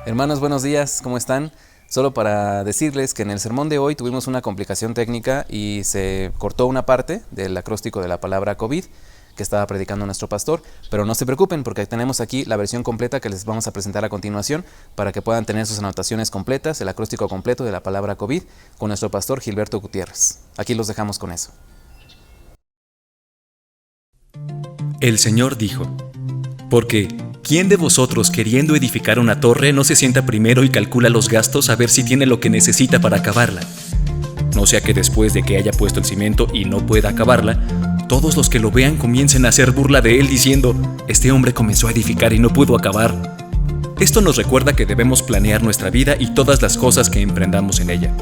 Hermanos, buenos días, ¿cómo están? Solo para decirles que en el sermón de hoy tuvimos una complicación técnica y se cortó una parte del acróstico de la palabra COVID que estaba predicando nuestro pastor, pero no se preocupen porque tenemos aquí la versión completa que les vamos a presentar a continuación para que puedan tener sus anotaciones completas, el acróstico completo de la palabra COVID con nuestro pastor Gilberto Gutiérrez. Aquí los dejamos con eso. El Señor dijo: porque ¿quién de vosotros, queriendo edificar una torre, no se sienta primero y calcula los gastos a ver si tiene lo que necesita para acabarla? No sea que después de que haya puesto el cimiento y no pueda acabarla, todos los que lo vean comiencen a hacer burla de él diciendo: este hombre comenzó a edificar y no pudo acabar. Esto nos recuerda que debemos planear nuestra vida y todas las cosas que emprendamos en ella.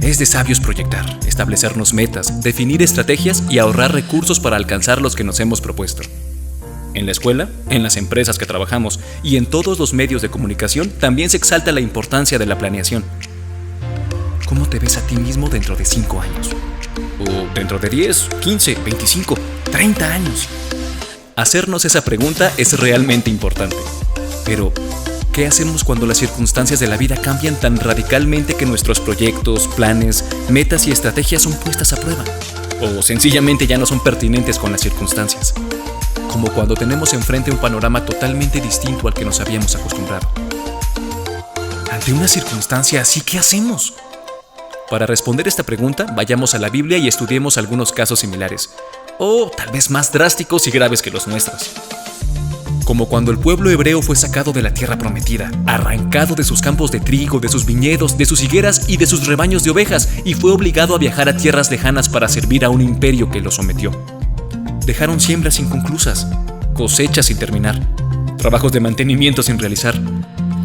Es de sabios proyectar, establecernos metas, definir estrategias y ahorrar recursos para alcanzar los que nos hemos propuesto. En la escuela, en las empresas que trabajamos y en todos los medios de comunicación también se exalta la importancia de la planeación. ¿Cómo te ves a ti mismo dentro de 5 años? ¿O dentro de 10, 15, 25, 30 años? Hacernos esa pregunta es realmente importante. Pero, ¿qué hacemos cuando las circunstancias de la vida cambian tan radicalmente que nuestros proyectos, planes, metas y estrategias son puestas a prueba? O sencillamente ya no son pertinentes con las circunstancias. Como cuando tenemos enfrente un panorama totalmente distinto al que nos habíamos acostumbrado. Ante una circunstancia así, ¿qué hacemos? Para responder esta pregunta, vayamos a la Biblia y estudiemos algunos casos similares, o tal vez más drásticos y graves que los nuestros. Como cuando el pueblo hebreo fue sacado de la tierra prometida, arrancado de sus campos de trigo, de sus viñedos, de sus higueras y de sus rebaños de ovejas, y fue obligado a viajar a tierras lejanas para servir a un imperio que lo sometió. Dejaron siembras inconclusas, cosechas sin terminar, trabajos de mantenimiento sin realizar,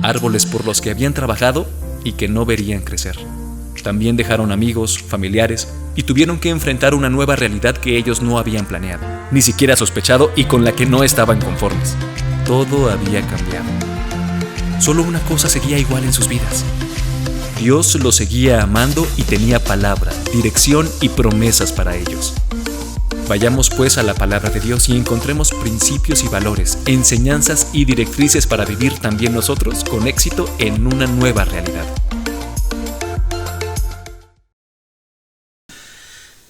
árboles por los que habían trabajado y que no verían crecer. También dejaron amigos, familiares y tuvieron que enfrentar una nueva realidad que ellos no habían planeado, ni siquiera sospechado y con la que no estaban conformes. Todo había cambiado. Solo una cosa seguía igual en sus vidas. Dios los seguía amando y tenía palabra, dirección y promesas para ellos. Vayamos pues a la palabra de Dios y encontremos principios y valores, enseñanzas y directrices para vivir también nosotros con éxito en una nueva realidad.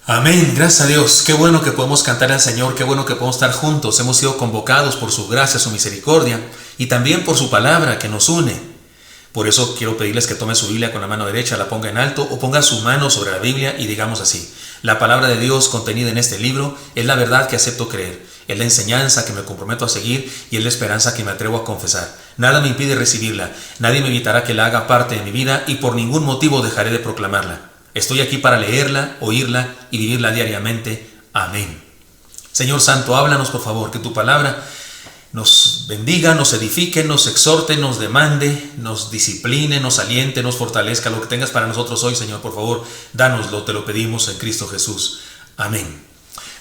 Amén, gracias a Dios. Qué bueno que podemos cantar al Señor, qué bueno que podemos estar juntos. Hemos sido convocados por su gracia, su misericordia y también por su palabra que nos une. Por eso quiero pedirles que tome su Biblia con la mano derecha, la ponga en alto o ponga su mano sobre la Biblia y digamos así: la palabra de Dios contenida en este libro es la verdad que acepto creer, es la enseñanza que me comprometo a seguir y es la esperanza que me atrevo a confesar. Nada me impide recibirla, nadie me evitará que la haga parte de mi vida y por ningún motivo dejaré de proclamarla. Estoy aquí para leerla, oírla y vivirla diariamente. Amén. Señor Santo, háblanos por favor, que tu palabra nos bendiga, nos edifique, nos exhorte, nos demande, nos discipline, nos aliente, nos fortalezca. Lo que tengas para nosotros hoy, Señor, por favor, dánoslo, te lo pedimos en Cristo Jesús. Amén.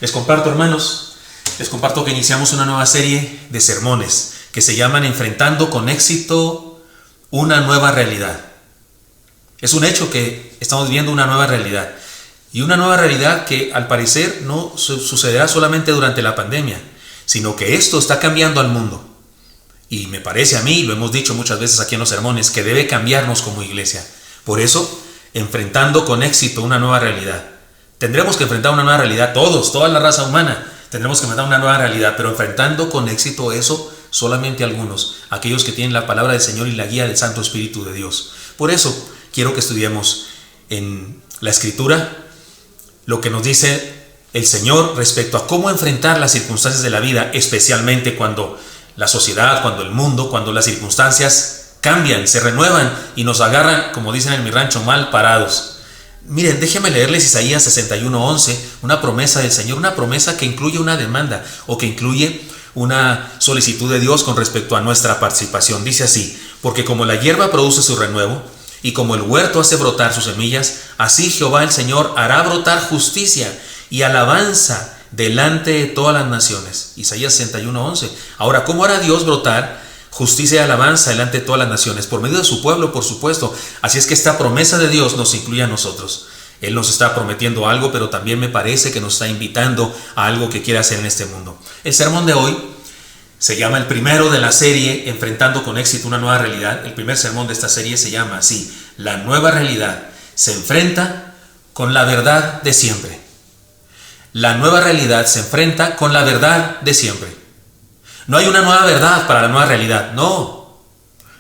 Les comparto, hermanos, que iniciamos una nueva serie de sermones que se llaman Enfrentando con éxito una nueva realidad. Es un hecho que estamos viviendo una nueva realidad. Y una nueva realidad que al parecer no sucederá solamente durante la pandemia, sino que esto está cambiando al mundo. Y me parece a mí, lo hemos dicho muchas veces aquí en los sermones, que debe cambiarnos como iglesia. Por eso, enfrentando con éxito una nueva realidad. Tendremos que enfrentar una nueva realidad todos, toda la raza humana. Tendremos que enfrentar una nueva realidad, pero enfrentando con éxito eso solamente algunos, aquellos que tienen la palabra del Señor y la guía del Santo Espíritu de Dios. Por eso, quiero que estudiemos en la Escritura lo que nos dice el Señor respecto a cómo enfrentar las circunstancias de la vida, especialmente cuando la sociedad, cuando el mundo, cuando las circunstancias cambian, se renuevan y nos agarran, como dicen en mi rancho, mal parados. Miren, déjenme leerles Isaías 61:11, una promesa del Señor, una promesa que incluye una demanda o que incluye una solicitud de Dios con respecto a nuestra participación. Dice así: porque como la hierba produce su renuevo, y como el huerto hace brotar sus semillas, así Jehová el Señor hará brotar justicia y alabanza delante de todas las naciones. Isaías 61:11. Ahora, ¿cómo hará Dios brotar justicia y alabanza delante de todas las naciones? Por medio de su pueblo, por supuesto. Así es que esta promesa de Dios nos incluye a nosotros. Él nos está prometiendo algo, pero también me parece que nos está invitando a algo que quiere hacer en este mundo. El sermón de hoy Se llama el primero de la serie, Enfrentando con éxito una nueva realidad. El primer sermón de esta serie se llama así: La nueva realidad se enfrenta con la verdad de siempre. La nueva realidad se enfrenta con la verdad de siempre. No hay una nueva verdad para la nueva realidad, no.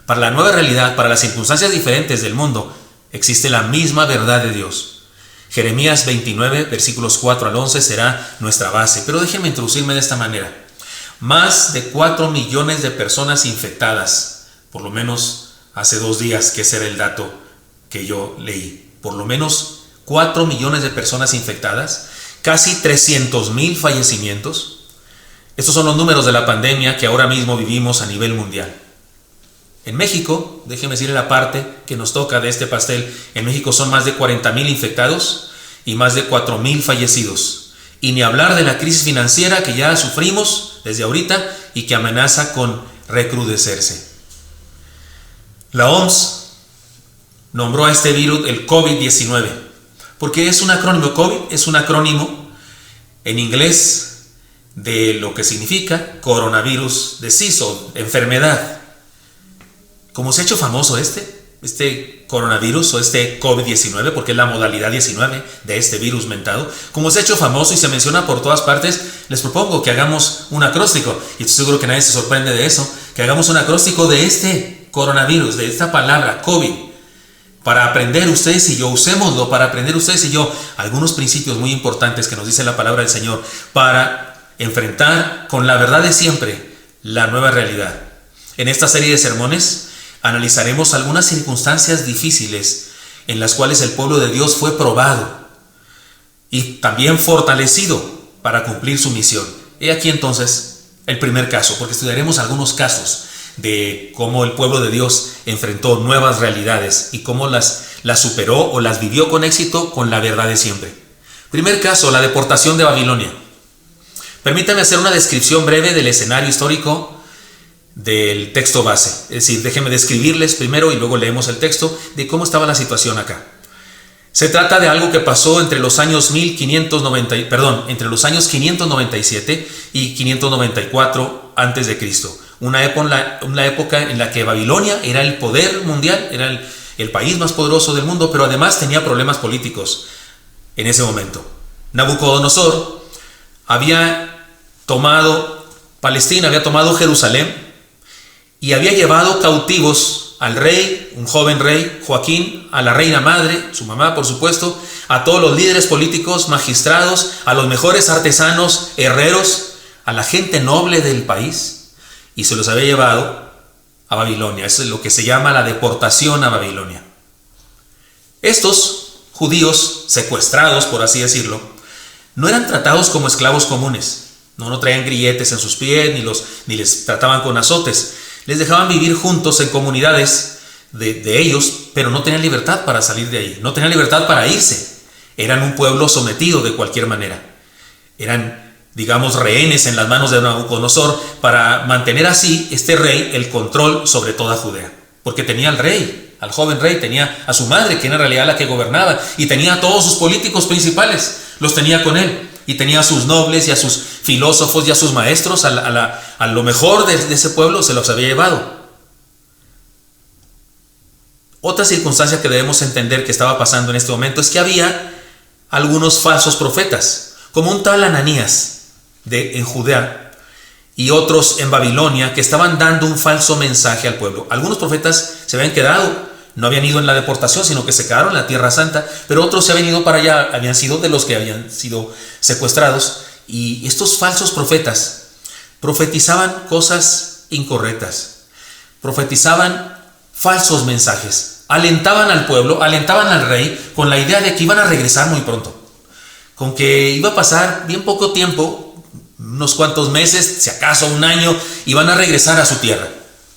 Para la nueva realidad, para las circunstancias diferentes del mundo, existe la misma verdad de Dios. Jeremías 29, versículos 4 al 11 será nuestra base. Pero déjenme introducirme de esta manera. Más de 4 millones de personas infectadas, por lo menos hace 2 días, que ese era el dato que yo leí. Por lo menos 4 millones de personas infectadas, casi 300,000 fallecimientos. Estos son los números de la pandemia que ahora mismo vivimos a nivel mundial. En México, déjenme decirle la parte que nos toca de este pastel, en México son más de 40,000 infectados y más de 4,000 fallecidos. Y ni hablar de la crisis financiera que ya sufrimos desde ahorita y que amenaza con recrudecerse. La OMS nombró a este virus el COVID-19, porque es un acrónimo. COVID es un acrónimo en inglés de lo que significa coronavirus disease o enfermedad. Como se ha hecho famoso este coronavirus o este COVID-19, porque es la modalidad 19 de este virus mentado, como se ha hecho famoso y se menciona por todas partes, les propongo que hagamos un acróstico, y estoy seguro que nadie se sorprende de eso, que hagamos un acróstico de este coronavirus, de esta palabra COVID, para aprender ustedes y yo, usémoslo para aprender ustedes y yo algunos principios muy importantes que nos dice la palabra del Señor para enfrentar con la verdad de siempre la nueva realidad. En esta serie de sermones analizaremos algunas circunstancias difíciles en las cuales el pueblo de Dios fue probado y también fortalecido para cumplir su misión. He aquí entonces el primer caso, porque estudiaremos algunos casos de cómo el pueblo de Dios enfrentó nuevas realidades y cómo las superó o las vivió con éxito con la verdad de siempre. Primer caso, la deportación de Babilonia. Permítanme hacer una descripción breve del escenario histórico del texto base. Es decir, déjenme describirles primero y luego leemos el texto de cómo estaba la situación acá. Se trata de algo que pasó entre los años 597 y 594 antes de Cristo. Una época en la que Babilonia era el poder mundial, era el país más poderoso del mundo, pero además tenía problemas políticos en ese momento. Nabucodonosor había tomado Palestina, había tomado Jerusalén y había llevado cautivos al rey, un joven rey, Joaquín, a la reina madre, su mamá por supuesto, a todos los líderes políticos, magistrados, a los mejores artesanos, herreros, a la gente noble del país, y se los había llevado a Babilonia. Eso es lo que se llama la deportación a Babilonia. Estos judíos secuestrados, por así decirlo, no eran tratados como esclavos comunes. No traían grilletes en sus pies, ni les trataban con azotes. Les dejaban vivir juntos en comunidades de ellos, pero no tenían libertad para salir de ahí. No tenían libertad para irse. Eran un pueblo sometido de cualquier manera. Eran, digamos, rehenes en las manos de Nabucodonosor para mantener así este rey el control sobre toda Judea. Porque tenía al rey, al joven rey, tenía a su madre, que era en realidad la que gobernaba, y tenía a todos sus políticos principales, los tenía con él. Y tenía a sus nobles y a sus filósofos y a sus maestros, a lo mejor de ese pueblo se los había llevado. Otra circunstancia que debemos entender que estaba pasando en este momento es que había algunos falsos profetas, como un tal Ananías en Judea y otros en Babilonia, que estaban dando un falso mensaje al pueblo. Algunos profetas se habían quedado, no habían ido en la deportación, sino que se quedaron en la Tierra Santa, pero otros se habían ido para allá, habían sido de los que habían sido secuestrados, y estos falsos profetas profetizaban cosas incorrectas, profetizaban falsos mensajes, alentaban al pueblo, alentaban al rey con la idea de que iban a regresar muy pronto, con que iba a pasar bien poco tiempo, unos cuantos meses, si acaso un año, iban a regresar a su tierra.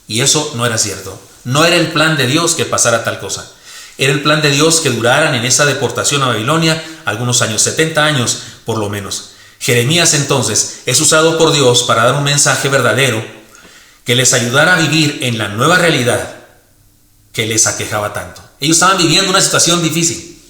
Y eso no era cierto. No era el plan de Dios que pasara tal cosa. Era el plan de Dios que duraran en esa deportación a Babilonia algunos años, 70 años por lo menos. Jeremías entonces es usado por Dios para dar un mensaje verdadero que les ayudara a vivir en la nueva realidad que les aquejaba tanto. Ellos estaban viviendo una situación difícil,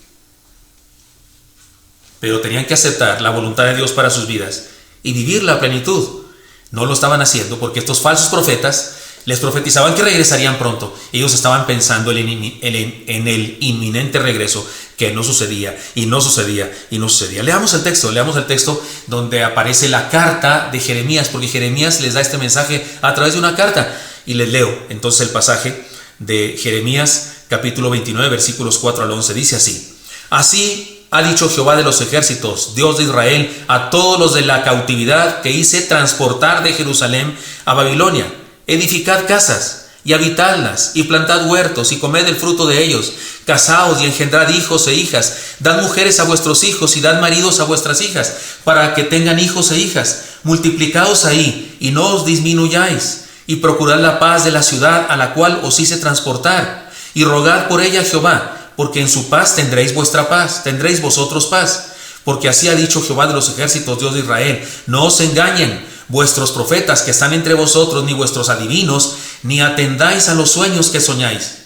pero tenían que aceptar la voluntad de Dios para sus vidas y vivir la plenitud No lo estaban haciendo porque estos falsos profetas les profetizaban que regresarían pronto. Ellos estaban pensando en el inminente regreso, que no sucedía y no sucedía y no sucedía. Leamos el texto donde aparece la carta de Jeremías, porque Jeremías les da este mensaje a través de una carta. Y les leo entonces el pasaje de Jeremías capítulo 29 versículos 4 al 11. Dice así: Así ha dicho Jehová de los ejércitos, Dios de Israel, a todos los de la cautividad que hice transportar de Jerusalén a Babilonia: edificad casas y habitadlas, y plantad huertos y comed el fruto de ellos, casaos y engendrad hijos e hijas, dad mujeres a vuestros hijos y dad maridos a vuestras hijas, para que tengan hijos e hijas. Multiplicaos ahí y no os disminuyáis, y procurad la paz de la ciudad a la cual os hice transportar, y rogad por ella a Jehová, porque en su paz tendréis vuestra paz, tendréis vosotros paz. Porque así ha dicho Jehová de los ejércitos, Dios de Israel: no os engañen vuestros profetas que están entre vosotros, ni vuestros adivinos, ni atendáis a los sueños que soñáis.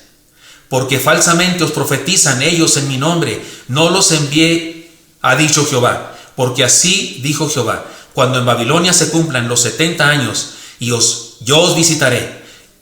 Porque falsamente os profetizan ellos en mi nombre, no los envié, ha dicho Jehová. Porque así dijo Jehová: cuando en Babilonia se cumplan los 70 años, yo os visitaré,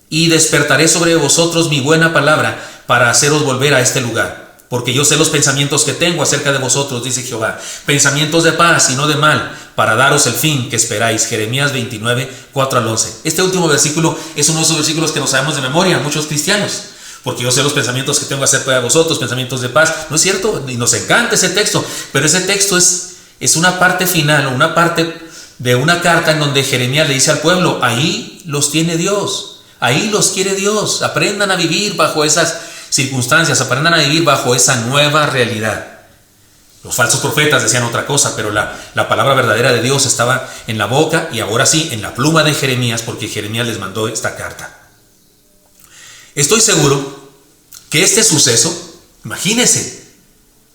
y despertaré sobre vosotros mi buena palabra, para haceros volver a este lugar. Porque yo sé los pensamientos que tengo acerca de vosotros, dice Jehová, pensamientos de paz y no de mal, para daros el fin que esperáis. Jeremías 29, 4 al 11. Este último versículo es uno de esos versículos que no sabemos de memoria muchos cristianos. Porque yo sé los pensamientos que tengo acerca de vosotros, pensamientos de paz. ¿No es cierto? Y nos encanta ese texto. Pero ese texto es una parte final, una parte de una carta en donde Jeremías le dice al pueblo: ahí los tiene Dios, ahí los quiere Dios. Aprendan a vivir bajo esas circunstancias, aprendan a vivir bajo esa nueva realidad. Los falsos profetas decían otra cosa, pero la palabra verdadera de Dios estaba en la boca y ahora sí en la pluma de Jeremías, porque Jeremías les mandó esta carta. Estoy seguro que este suceso, imagínense,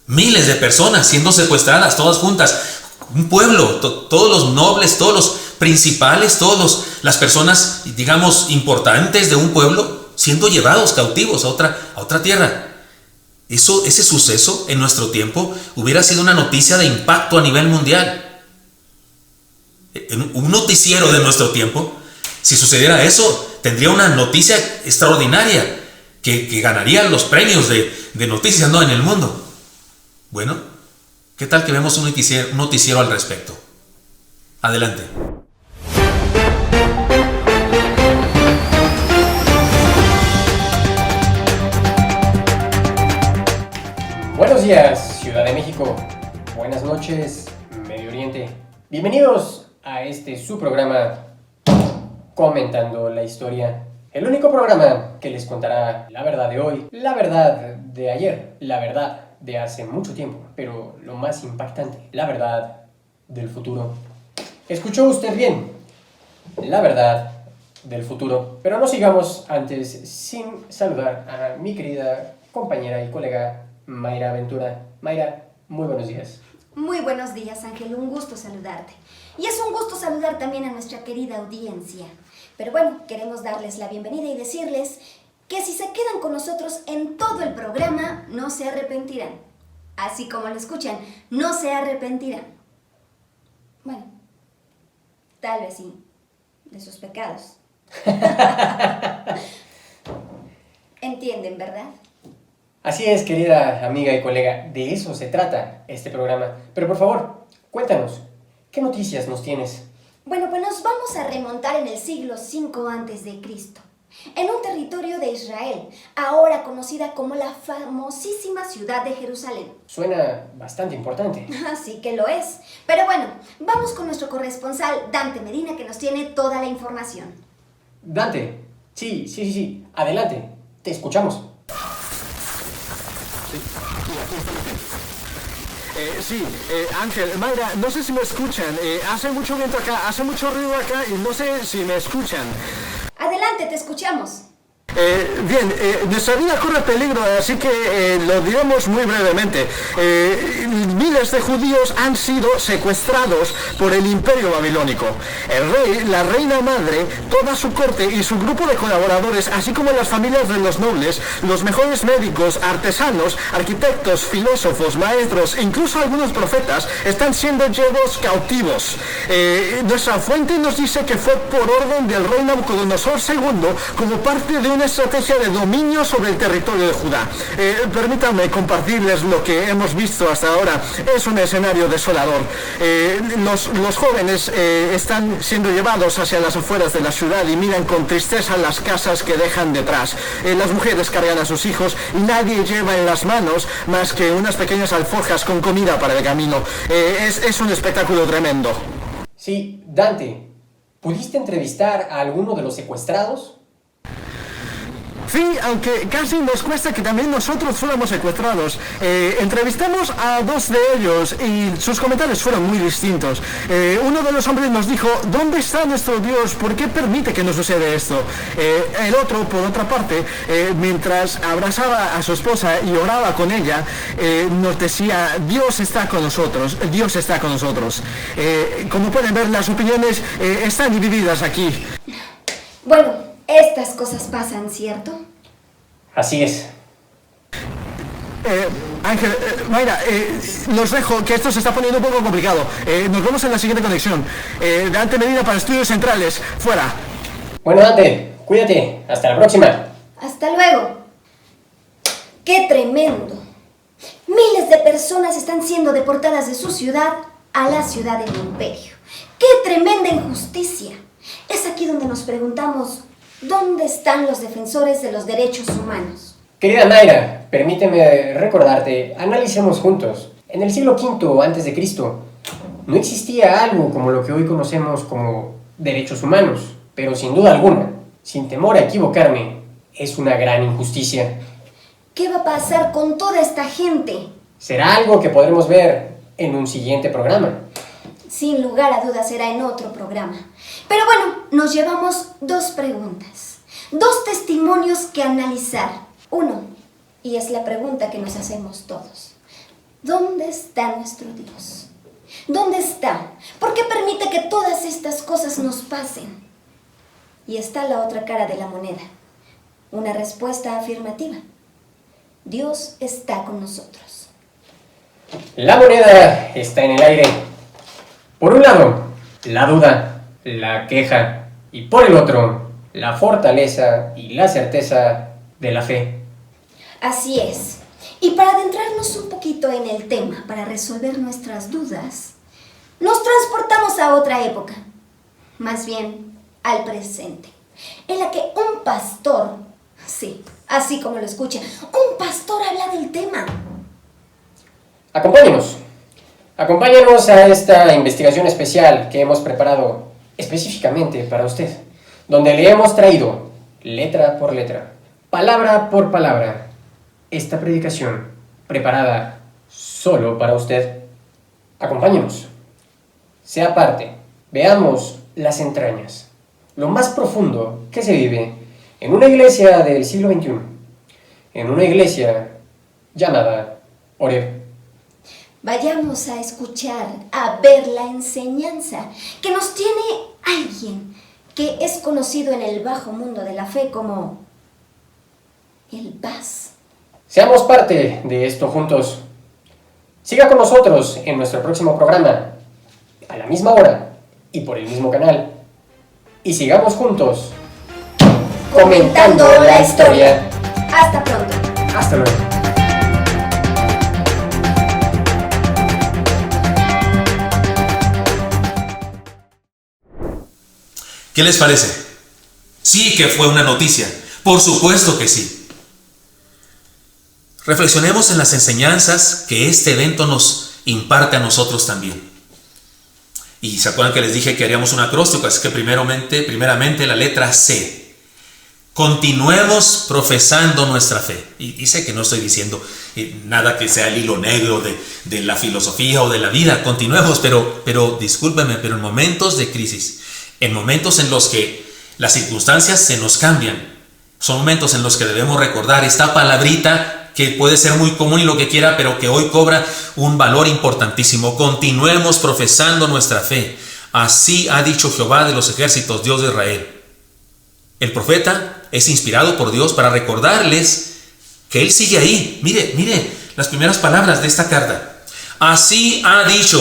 miles de personas siendo secuestradas todas juntas, un pueblo, todos los nobles, todos los principales, todas las personas, digamos, importantes de un pueblo siendo llevados cautivos a otra tierra. Ese suceso en nuestro tiempo hubiera sido una noticia de impacto a nivel mundial. Un noticiero de nuestro tiempo, si sucediera eso, tendría una noticia extraordinaria que ganaría los premios de noticias, ¿no?, en el mundo. Bueno, ¿qué tal que vemos un noticiero al respecto? Adelante. Buenos días, Ciudad de México. Buenas noches, Medio Oriente. Bienvenidos a su programa Comentando la Historia. El único programa que les contará la verdad de hoy, la verdad de ayer, la verdad de hace mucho tiempo, pero lo más impactante, la verdad del futuro. ¿Escuchó usted bien? La verdad del futuro. Pero no sigamos antes sin saludar a mi querida compañera y colega Mayra Ventura. Mayra, muy buenos días. Muy buenos días, Ángel, un gusto saludarte. Y es un gusto saludar también a nuestra querida audiencia. Pero bueno, queremos darles la bienvenida y decirles que si se quedan con nosotros en todo el programa, no se arrepentirán. Así como lo escuchan, no se arrepentirán. Bueno, tal vez sí, de sus pecados. ¿Entienden, verdad? Así es, querida amiga y colega, de eso se trata este programa. Pero por favor, cuéntanos, ¿qué noticias nos tienes? Bueno, pues nos vamos a remontar en el siglo V a.C., en un territorio de Israel, ahora conocida como la famosísima ciudad de Jerusalén. Suena bastante importante. Así que lo es. Pero bueno, vamos con nuestro corresponsal Dante Medina, que nos tiene toda la información. Dante, sí, adelante, te escuchamos. Ángel, Mayra, no sé si me escuchan. Hace mucho viento acá, hace mucho ruido acá y no sé si me escuchan. Adelante, te escuchamos. Nuestra vida corre peligro, así que lo diremos muy brevemente. Miles de judíos han sido secuestrados por el imperio babilónico. El rey, la reina madre, toda su corte y su grupo de colaboradores, así como las familias de los nobles, los mejores médicos, artesanos, arquitectos, filósofos, maestros, incluso algunos profetas, están siendo llevados cautivos. Nuestra fuente nos dice que fue por orden del rey Nabucodonosor II como parte de una estrategia de dominio sobre el territorio de Judá. Permítanme compartirles lo que hemos visto hasta ahora. Es un escenario desolador. Los jóvenes están siendo llevados hacia las afueras de la ciudad y miran con tristeza las casas que dejan detrás. Las mujeres cargan a sus hijos y nadie lleva en las manos más que unas pequeñas alforjas con comida para el camino. Es un espectáculo tremendo. Sí, Dante, ¿pudiste entrevistar a alguno de los secuestrados? Sí, aunque casi nos cuesta que también nosotros fuéramos secuestrados. Entrevistamos a 2 de ellos y sus comentarios fueron muy distintos. Uno de los hombres nos dijo: ¿dónde está nuestro Dios? ¿Por qué permite que nos suceda esto? El otro, por otra parte, mientras abrazaba a su esposa y oraba con ella, nos decía: Dios está con nosotros, Dios está con nosotros. Como pueden ver, las opiniones están divididas aquí. Bueno, estas cosas pasan, ¿cierto? Así es. Ángel, Mayra, los dejo, que esto se está poniendo un poco complicado. Nos vemos en la siguiente conexión. Dante Medina para Estudios Centrales. Fuera. Bueno, Dante, cuídate. Hasta la próxima. Hasta luego. ¡Qué tremendo! Miles de personas están siendo deportadas de su ciudad a la ciudad del imperio. ¡Qué tremenda injusticia! Es aquí donde nos preguntamos: ¿dónde están los defensores de los derechos humanos? Querida Mayra, permíteme recordarte, analicemos juntos. En el siglo V a.C. no existía algo como lo que hoy conocemos como derechos humanos, pero sin duda alguna, sin temor a equivocarme, es una gran injusticia. ¿Qué va a pasar con toda esta gente? Será algo que podremos ver en un siguiente programa. Sin lugar a dudas será en otro programa. Pero bueno, nos llevamos 2 preguntas, 2 testimonios que analizar. Uno, y es la pregunta que nos hacemos todos: ¿dónde está nuestro Dios? ¿Dónde está? ¿Por qué permite que todas estas cosas nos pasen? Y está la otra cara de la moneda, una respuesta afirmativa: Dios está con nosotros. La moneda está en el aire. Por un lado, la duda, la queja, y por el otro, la fortaleza y la certeza de la fe. Así es. Y para adentrarnos un poquito en el tema, para resolver nuestras dudas, nos transportamos a otra época, más bien al presente, en la que un pastor, sí, así como lo escucha, un pastor habla del tema. Acompáñenos a esta investigación especial que hemos preparado específicamente para usted, donde le hemos traído, letra por letra, palabra por palabra, esta predicación preparada solo para usted. Acompáñenos, sea parte, veamos las entrañas, lo más profundo que se vive en una iglesia del siglo XXI, en una iglesia llamada Oreb. Vayamos a escuchar, a ver la enseñanza que nos tiene alguien que es conocido en el bajo mundo de la fe como el Paz. Seamos parte de esto juntos. Siga con nosotros en nuestro próximo programa, a la misma hora y por el mismo canal. Y sigamos juntos comentando la historia. Hasta pronto. Hasta luego. ¿Qué les parece? Sí que fue una noticia. Por supuesto que sí. Reflexionemos en las enseñanzas que este evento nos imparte a nosotros también. Y se acuerdan que les dije que haríamos un acróstico, así que primeramente la letra C. Continuemos profesando nuestra fe. Y sé que no estoy diciendo nada que sea el hilo negro de la filosofía o de la vida. Continuemos, pero discúlpenme, pero en momentos de crisis, en momentos en los que las circunstancias se nos cambian, Son momentos en los que debemos recordar esta palabrita que puede ser muy común y lo que quiera, pero que hoy cobra un valor importantísimo. Continuemos profesando nuestra fe. Así ha dicho Jehová de los ejércitos, Dios de Israel. El profeta es inspirado por Dios para recordarles que Él sigue ahí. Mire las primeras palabras de esta carta. Así ha dicho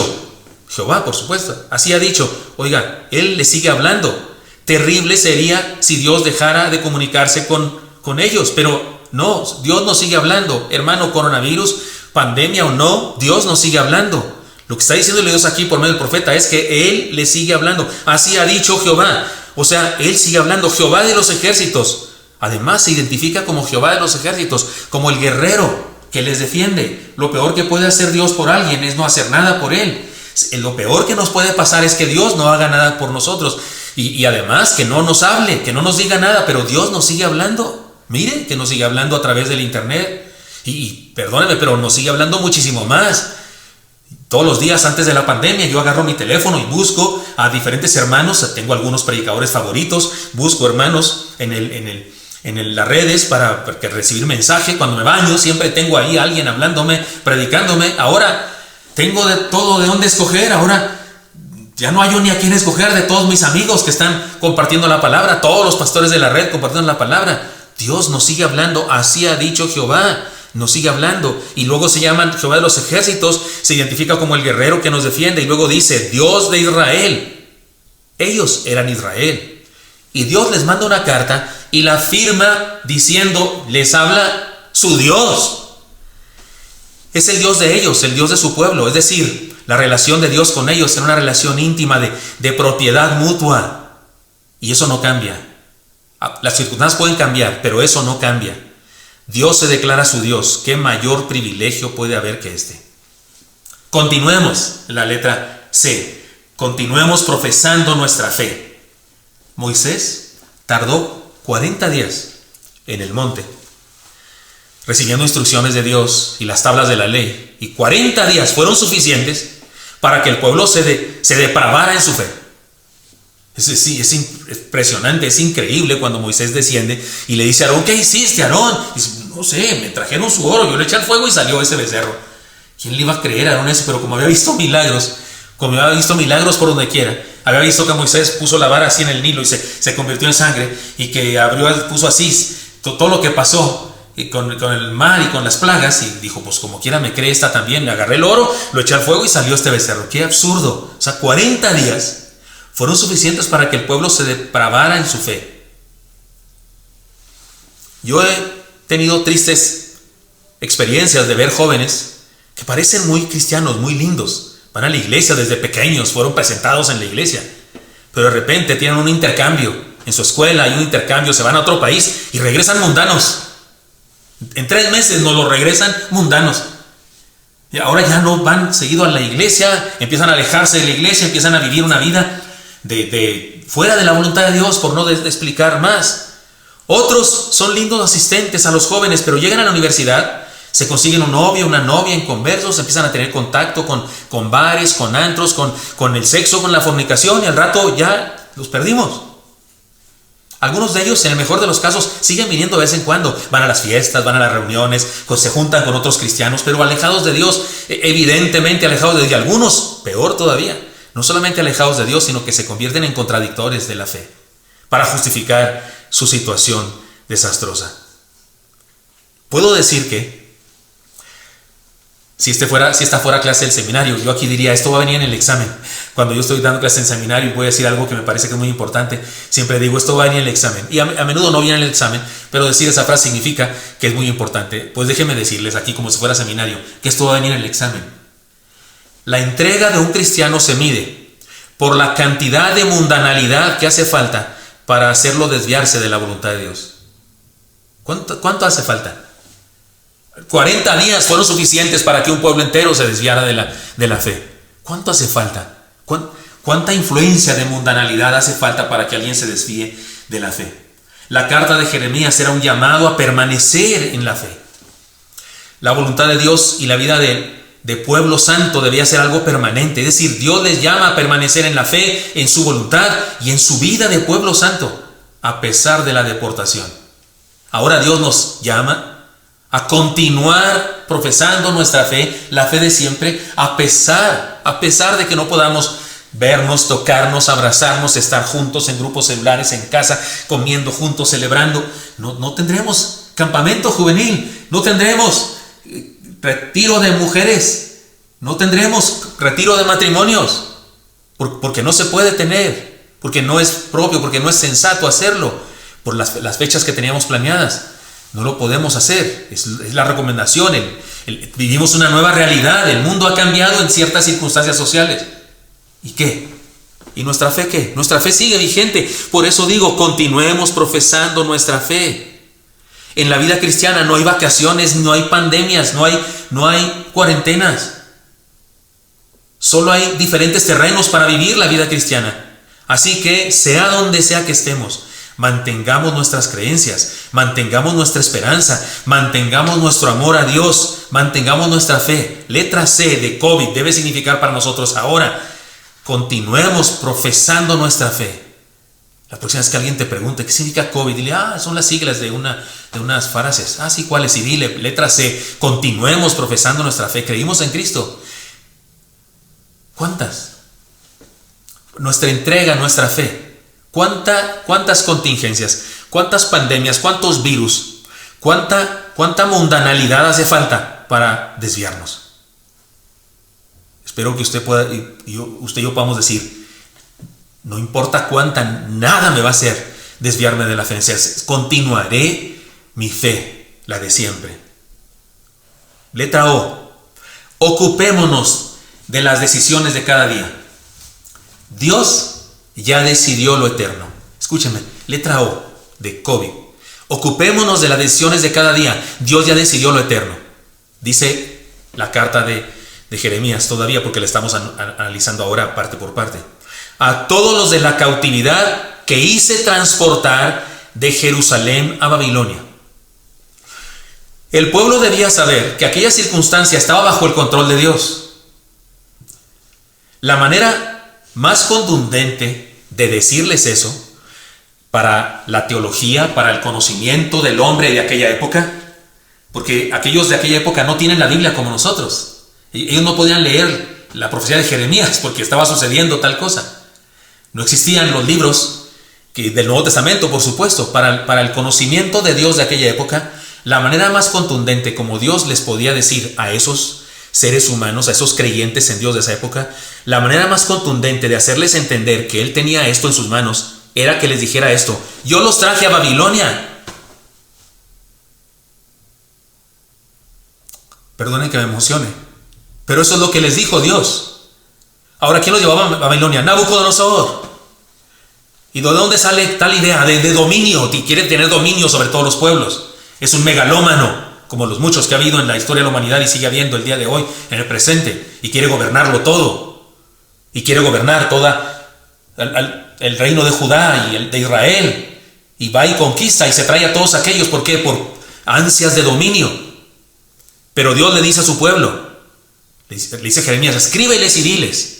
Jehová, por supuesto. Así ha dicho. Oiga, Él le sigue hablando. Terrible sería si Dios dejara de comunicarse con ellos, pero no, Dios nos sigue hablando. Hermano, coronavirus, pandemia o no, Dios nos sigue hablando. Lo que está diciéndole Dios aquí por medio del profeta es que Él le sigue hablando. Así ha dicho Jehová. O sea, Él sigue hablando. Jehová de los ejércitos. Además se identifica como Jehová de los ejércitos, como el guerrero que les defiende. Lo peor que puede hacer Dios por alguien es no hacer nada por él. Lo peor que nos puede pasar es que Dios no haga nada por nosotros. Y además que no nos hable, que no nos diga nada, pero Dios nos sigue hablando. Miren que nos sigue hablando a través del internet. Y perdónenme, pero nos sigue hablando muchísimo más. Todos los días antes de la pandemia yo agarro mi teléfono y busco a diferentes hermanos. Tengo algunos predicadores favoritos. Busco hermanos en las redes para recibir mensaje. Cuando me baño siempre tengo ahí a alguien hablándome, predicándome. Ahora tengo de todo de dónde escoger. Ahora ya no hay yo ni a quién escoger de todos mis amigos que están compartiendo la palabra. Todos los pastores de la red compartiendo la palabra. Dios nos sigue hablando. Así ha dicho Jehová. Nos sigue hablando. Y luego se llaman Jehová de los ejércitos. Se identifica como el guerrero que nos defiende. Y luego dice Dios de Israel. Ellos eran Israel. Y Dios les manda una carta y la firma diciendo, les habla su Dios. Es el Dios de ellos, el Dios de su pueblo. Es decir, la relación de Dios con ellos era una relación íntima de propiedad mutua. Y eso no cambia. Las circunstancias pueden cambiar, pero eso no cambia. Dios se declara su Dios. ¿Qué mayor privilegio puede haber que este? Continuemos la letra C. Continuemos profesando nuestra fe. Moisés tardó 40 días en el monte, recibiendo instrucciones de Dios y las tablas de la ley. Y 40 días fueron suficientes para que el pueblo se depravara en su fe. Es impresionante, es increíble cuando Moisés desciende y le dice a Aarón, ¿qué hiciste, Aarón? Dice, no sé, me trajeron su oro, yo le eché al fuego y salió ese becerro. ¿Quién le iba a creer a Aarón eso? Pero como había visto milagros por donde quiera, había visto que Moisés puso la vara así en el Nilo y se convirtió en sangre, y que puso así todo lo que pasó con el mar y con las plagas, y dijo, pues como quiera me cree esta también. Le agarré el oro, lo eché al fuego y salió este becerro. ¡Qué absurdo! O sea, 40 días fueron suficientes para que el pueblo se depravara en su fe. Yo he tenido tristes experiencias de ver jóvenes que parecen muy cristianos, muy lindos. Van a la iglesia desde pequeños, fueron presentados en la iglesia, pero de repente tienen un intercambio en su escuela, hay un intercambio, se van a otro país y regresan mundanos. En 3 meses nos lo regresan mundanos. Y ahora ya no van seguido a la iglesia, empiezan a alejarse de la iglesia, empiezan a vivir una vida de fuera de la voluntad de Dios, por no explicar más. Otros son lindos asistentes a los jóvenes, pero llegan a la universidad, se consiguen un novio, una novia en conversos, empiezan a tener contacto con bares, con antros, con el sexo, con la fornicación, y al rato ya los perdimos. Algunos de ellos, en el mejor de los casos, siguen viniendo de vez en cuando, van a las fiestas, van a las reuniones, se juntan con otros cristianos, pero alejados de Dios, evidentemente alejados de Dios. Y algunos, peor todavía, no solamente alejados de Dios, sino que se convierten en contradictores de la fe para justificar su situación desastrosa. Puedo decir que si esta fuera clase del seminario, yo aquí diría, esto va a venir en el examen. Cuando yo estoy dando clase en seminario y voy a decir algo que me parece que es muy importante, siempre digo, esto va a venir en el examen. Y a menudo no viene en el examen, pero decir esa frase significa que es muy importante. Pues déjenme decirles aquí, como si fuera seminario, que esto va a venir en el examen. La entrega de un cristiano se mide por la cantidad de mundanalidad que hace falta para hacerlo desviarse de la voluntad de Dios. ¿Cuánto hace falta? 40 días fueron suficientes para que un pueblo entero se desviara de la fe. ¿Cuánto hace falta? ¿Cuánta influencia de mundanalidad hace falta para que alguien se desvíe de la fe? La carta de Jeremías era un llamado a permanecer en la fe. La voluntad de Dios y la vida de pueblo santo debía ser algo permanente. Es decir, Dios les llama a permanecer en la fe, en su voluntad y en su vida de pueblo santo, a pesar de la deportación. Ahora Dios nos llama a continuar profesando nuestra fe, la fe de siempre, a pesar de que no podamos vernos, tocarnos, abrazarnos, estar juntos en grupos celulares, en casa, comiendo juntos, celebrando. No tendremos campamento juvenil, no tendremos retiro de mujeres, no tendremos retiro de matrimonios, porque no se puede tener, porque no es propio, porque no es sensato hacerlo, por las fechas que teníamos planeadas. No lo podemos hacer, es la recomendación. Vivimos una nueva realidad, el mundo ha cambiado en ciertas circunstancias sociales. ¿Y qué? ¿Y nuestra fe qué? Nuestra fe sigue vigente. Por eso digo, continuemos profesando nuestra fe. En la vida cristiana no hay vacaciones, no hay pandemias, no hay cuarentenas. Solo hay diferentes terrenos para vivir la vida cristiana. Así que, sea donde sea que estemos, mantengamos nuestras creencias, mantengamos nuestra esperanza, mantengamos nuestro amor a Dios, mantengamos nuestra fe. Letra C de COVID debe significar para nosotros ahora: continuemos profesando nuestra fe. La próxima vez que alguien te pregunte qué significa COVID, dile, son las siglas de unas frases. Sí, ¿cuáles? Y dile, letra C, continuemos profesando nuestra fe. ¿Creímos en Cristo? ¿Cuántas? Nuestra entrega, nuestra fe. ¿Cuántas contingencias? ¿Cuántas pandemias? ¿Cuántos virus? ¿Cuánta mundanalidad hace falta para desviarnos? Espero que usted y yo podamos decir, no importa nada me va a hacer desviarme de la fe. Continuaré mi fe, la de siempre. Letra O. Ocupémonos de las decisiones de cada día. Dios ya decidió lo eterno. Escúchenme, letra O de COVID. Ocupémonos de las decisiones de cada día. Dios ya decidió lo eterno. Dice la carta de Jeremías todavía, porque la estamos analizando ahora parte por parte. A todos los de la cautividad que hice transportar de Jerusalén a Babilonia. El pueblo debía saber que aquella circunstancia estaba bajo el control de Dios. La manera más contundente de decirles eso, para la teología, para el conocimiento del hombre de aquella época, porque aquellos de aquella época no tienen la Biblia como nosotros. Ellos no podían leer la profecía de Jeremías porque estaba sucediendo tal cosa. No existían los libros del Nuevo Testamento, por supuesto. Para el conocimiento de Dios de aquella época, la manera más contundente como Dios les podía decir a esos seres humanos, a esos creyentes en Dios de esa época, la manera más contundente de hacerles entender que Él tenía esto en sus manos, era que les dijera esto: yo los traje a Babilonia. Perdonen que me emocione, pero eso es lo que les dijo Dios. Ahora, ¿quién los llevaba a Babilonia? Nabucodonosor. ¿Y de dónde sale tal idea de dominio? Quiere tener dominio sobre todos los pueblos. Es un megalómano, como los muchos que ha habido en la historia de la humanidad y sigue habiendo el día de hoy, en el presente, y quiere gobernarlo todo, y quiere gobernar el reino de Judá y el de Israel, y va y conquista y se trae a todos aquellos. ¿Por qué? Por ansias de dominio. Pero Dios le dice a su pueblo, le dice Jeremías: escríbeles y diles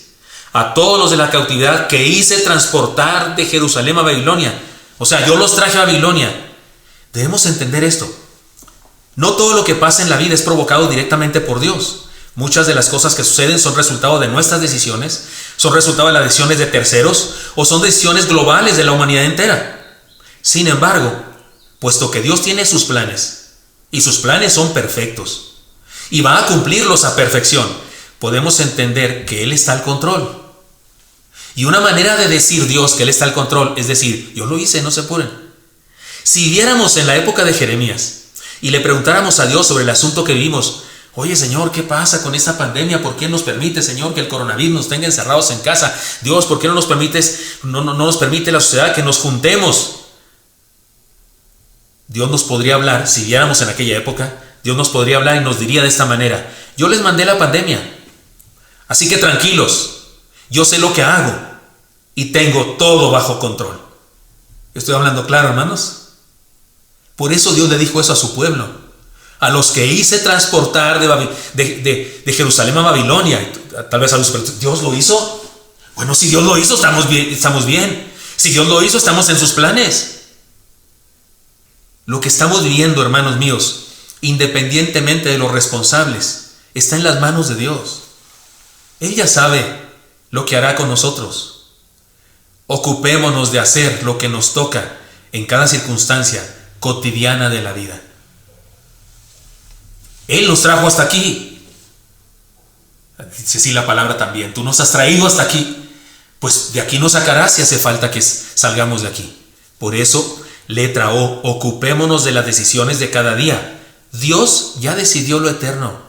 a todos los de la cautividad que hice transportar de Jerusalén a Babilonia. O sea, yo los traje a Babilonia. Debemos entender esto. No todo lo que pasa en la vida es provocado directamente por Dios. Muchas de las cosas que suceden son resultado de nuestras decisiones, son resultado de las decisiones de terceros o son decisiones globales de la humanidad entera. Sin embargo, puesto que Dios tiene sus planes y sus planes son perfectos y va a cumplirlos a perfección, podemos entender que Él está al control. Y una manera de decir Dios que Él está al control es decir: yo lo hice, no se apuren. Si viéramos en la época de Jeremías y le preguntáramos a Dios sobre el asunto que vivimos: oye, Señor, ¿qué pasa con esta pandemia? ¿Por qué nos permite, Señor, que el coronavirus nos tenga encerrados en casa? Dios, ¿por qué no nos permite la sociedad que nos juntemos? Dios nos podría hablar, si viéramos en aquella época, Dios nos podría hablar y nos diría de esta manera: yo les mandé la pandemia, así que tranquilos, yo sé lo que hago y tengo todo bajo control. ¿Estoy hablando claro, hermanos? Por eso Dios le dijo eso a su pueblo, a los que hice transportar de Jerusalén a Babilonia. Tal vez a los: ¿Dios lo hizo? Bueno, si Dios lo hizo, estamos bien. Si Dios lo hizo, estamos en sus planes. Lo que estamos viviendo, hermanos míos, independientemente de los responsables, está en las manos de Dios. Él ya sabe lo que hará con nosotros. Ocupémonos de hacer lo que nos toca en cada circunstancia cotidiana de la vida. Él nos trajo hasta aquí. Dice así la palabra también. Tú nos has traído hasta aquí. Pues de aquí nos sacarás si hace falta que salgamos de aquí. Por eso, letra O, ocupémonos de las decisiones de cada día. Dios ya decidió lo eterno.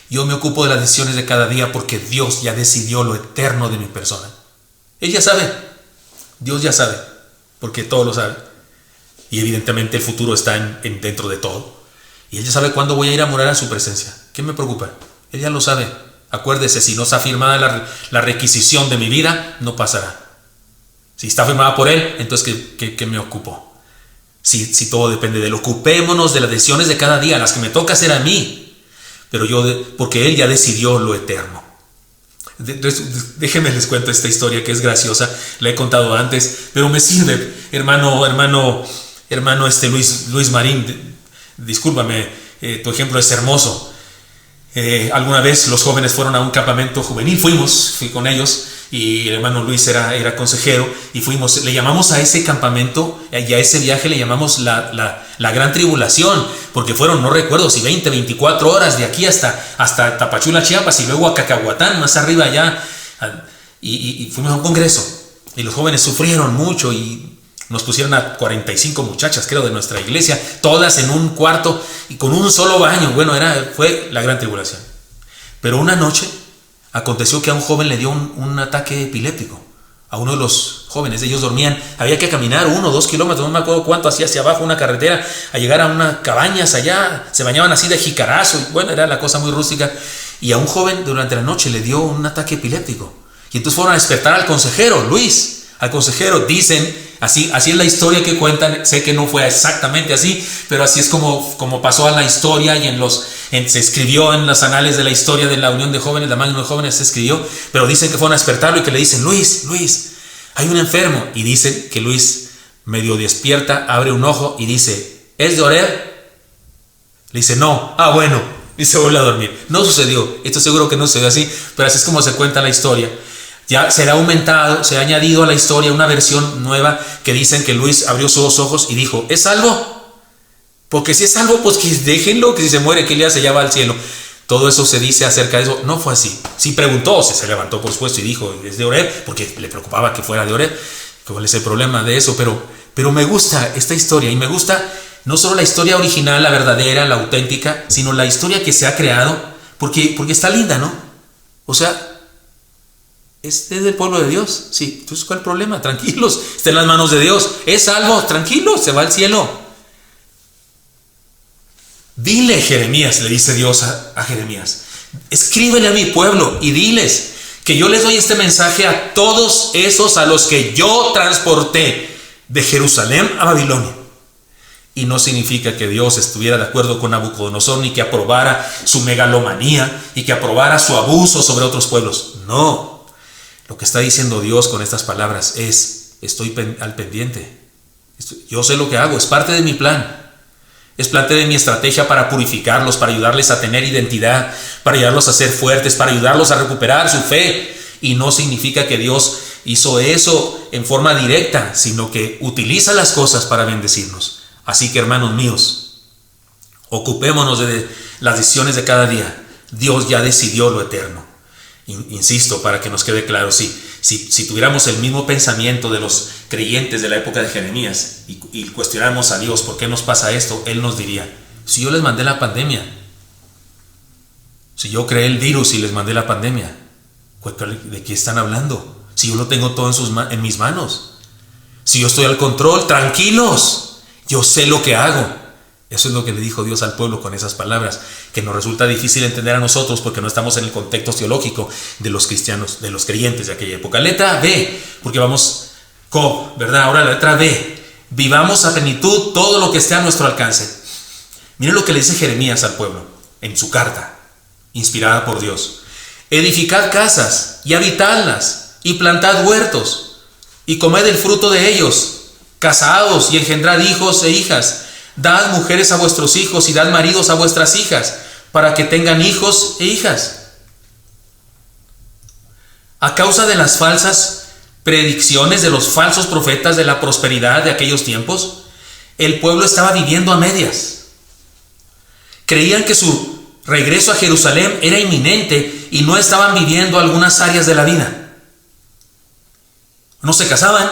Yo me ocupo de las decisiones de cada día porque Dios ya decidió lo eterno de mi persona. Él ya sabe. Dios ya sabe. Porque todo lo sabe. Y evidentemente el futuro está dentro de todo. Y Él ya sabe cuándo voy a ir a morar en su presencia. ¿Qué me preocupa? Él ya lo sabe. Acuérdese, si no está firmada la requisición de mi vida, no pasará. Si está firmada por Él, entonces ¿qué me ocupo? Si todo depende de Él. Ocupémonos de las decisiones de cada día, las que me toca hacer a mí. Pero porque Él ya decidió lo eterno. Déjenme les cuento esta historia que es graciosa. La he contado antes, pero me sirve. Hermano Luis Marín, discúlpame, tu ejemplo es hermoso. Alguna vez los jóvenes fueron a un campamento juvenil, fui con ellos y el hermano Luis era consejero y le llamamos a ese campamento y a ese viaje le llamamos la gran tribulación, porque fueron, no recuerdo si 20, 24 horas de aquí hasta Tapachula, Chiapas, y luego a Cacahuatán, más arriba allá, y fuimos a un congreso y los jóvenes sufrieron mucho y nos pusieron a 45 muchachas, creo, de nuestra iglesia, todas en un cuarto y con un solo baño. Bueno, fue la gran tribulación. Pero una noche aconteció que a un joven le dio un ataque epiléptico. A uno de los jóvenes, ellos dormían, había que caminar 1 o 2 kilómetros, no me acuerdo cuánto, hacia abajo una carretera, a llegar a unas cabañas allá, se bañaban así de jicarazo, y bueno, era la cosa muy rústica. Y a un joven durante la noche le dio un ataque epiléptico. Y entonces fueron a despertar al consejero, Luis, al consejero, dicen, así es la historia que cuentan, sé que no fue exactamente así, pero así es como pasó a la historia y se escribió en los anales de la historia de la Unión de Jóvenes, la Magna de Jóvenes se escribió, pero dicen que fueron a despertarlo y que le dicen, Luis, hay un enfermo, y dicen que Luis medio despierta, abre un ojo y dice, ¿es de Oreb? Le dice, no, bueno, y se vuelve a dormir. No sucedió, esto seguro que no sucedió así, pero así es como se cuenta la historia. Ya se ha añadido a la historia una versión nueva que dicen que Luis abrió sus ojos y dijo, ¿es salvo? Porque si es salvo, pues que déjenlo, que si se muere, ¿qué le hace? Ya va al cielo. Todo eso se dice acerca de eso. No fue así. Sí preguntó, se levantó por supuesto y dijo, ¿es de Oreb? Porque le preocupaba que fuera de Oreb. ¿Cuál es el problema de eso? Pero me gusta esta historia y me gusta no solo la historia original, la verdadera, la auténtica, sino la historia que se ha creado, porque está linda, ¿no? O sea, es del pueblo de Dios. Sí, entonces ¿cuál es el problema? Tranquilos, está en las manos de Dios. Es salvo, tranquilos, se va al cielo. Dile, Jeremías, le dice Dios a Jeremías, escríbele a mi pueblo y diles que yo les doy este mensaje a todos esos a los que yo transporté de Jerusalén a Babilonia. Y no significa que Dios estuviera de acuerdo con Nabucodonosor, ni que aprobara su megalomanía y que aprobara su abuso sobre otros pueblos. No. Lo que está diciendo Dios con estas palabras es, estoy al pendiente. Yo sé lo que hago, es parte de mi plan. Es parte de mi estrategia para purificarlos, para ayudarles a tener identidad, para ayudarlos a ser fuertes, para ayudarlos a recuperar su fe. Y no significa que Dios hizo eso en forma directa, sino que utiliza las cosas para bendecirnos. Así que, hermanos míos, ocupémonos de las decisiones de cada día. Dios ya decidió lo eterno. Insisto, para que nos quede claro, si tuviéramos el mismo pensamiento de los creyentes de la época de Jeremías y cuestionáramos a Dios por qué nos pasa esto, Él nos diría, si yo les mandé la pandemia, si yo creé el virus y les mandé la pandemia, ¿de qué están hablando? Si yo lo tengo todo en mis manos, si yo estoy al control, tranquilos, yo sé lo que hago. Eso es lo que le dijo Dios al pueblo con esas palabras, que nos resulta difícil entender a nosotros porque no estamos en el contexto teológico de los cristianos, de los creyentes de aquella época. Letra B, porque vamos ¿verdad? Ahora la letra B. Vivamos a plenitud todo lo que esté a nuestro alcance. Miren lo que le dice Jeremías al pueblo en su carta, inspirada por Dios. Edificad casas y habitadlas, y plantad huertos, y comed el fruto de ellos. Casaos y engendrad hijos e hijas. Dad mujeres a vuestros hijos y dad maridos a vuestras hijas, para que tengan hijos e hijas. A causa de las falsas predicciones de los falsos profetas de la prosperidad de aquellos tiempos, el pueblo estaba viviendo a medias. Creían que su regreso a Jerusalén era inminente y no estaban viviendo algunas áreas de la vida. No se casaban,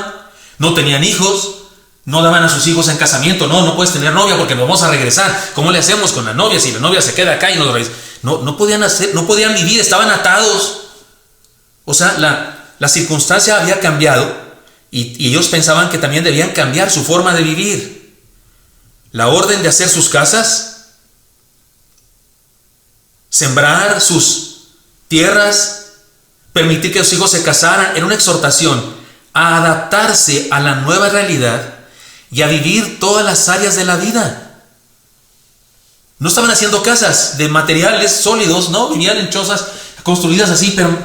no tenían hijos, no daban a sus hijos en casamiento. No puedes tener novia porque nos vamos a regresar. ¿Cómo le hacemos con la novia si la novia se queda acá y nos regresa? No podían vivir, estaban atados. O sea, la circunstancia había cambiado y ellos pensaban que también debían cambiar su forma de vivir. La orden de hacer sus casas, sembrar sus tierras, permitir que sus hijos se casaran, era una exhortación a adaptarse a la nueva realidad y a vivir todas las áreas de la vida. No estaban haciendo casas de materiales sólidos, no, vivían en chozas construidas así, pero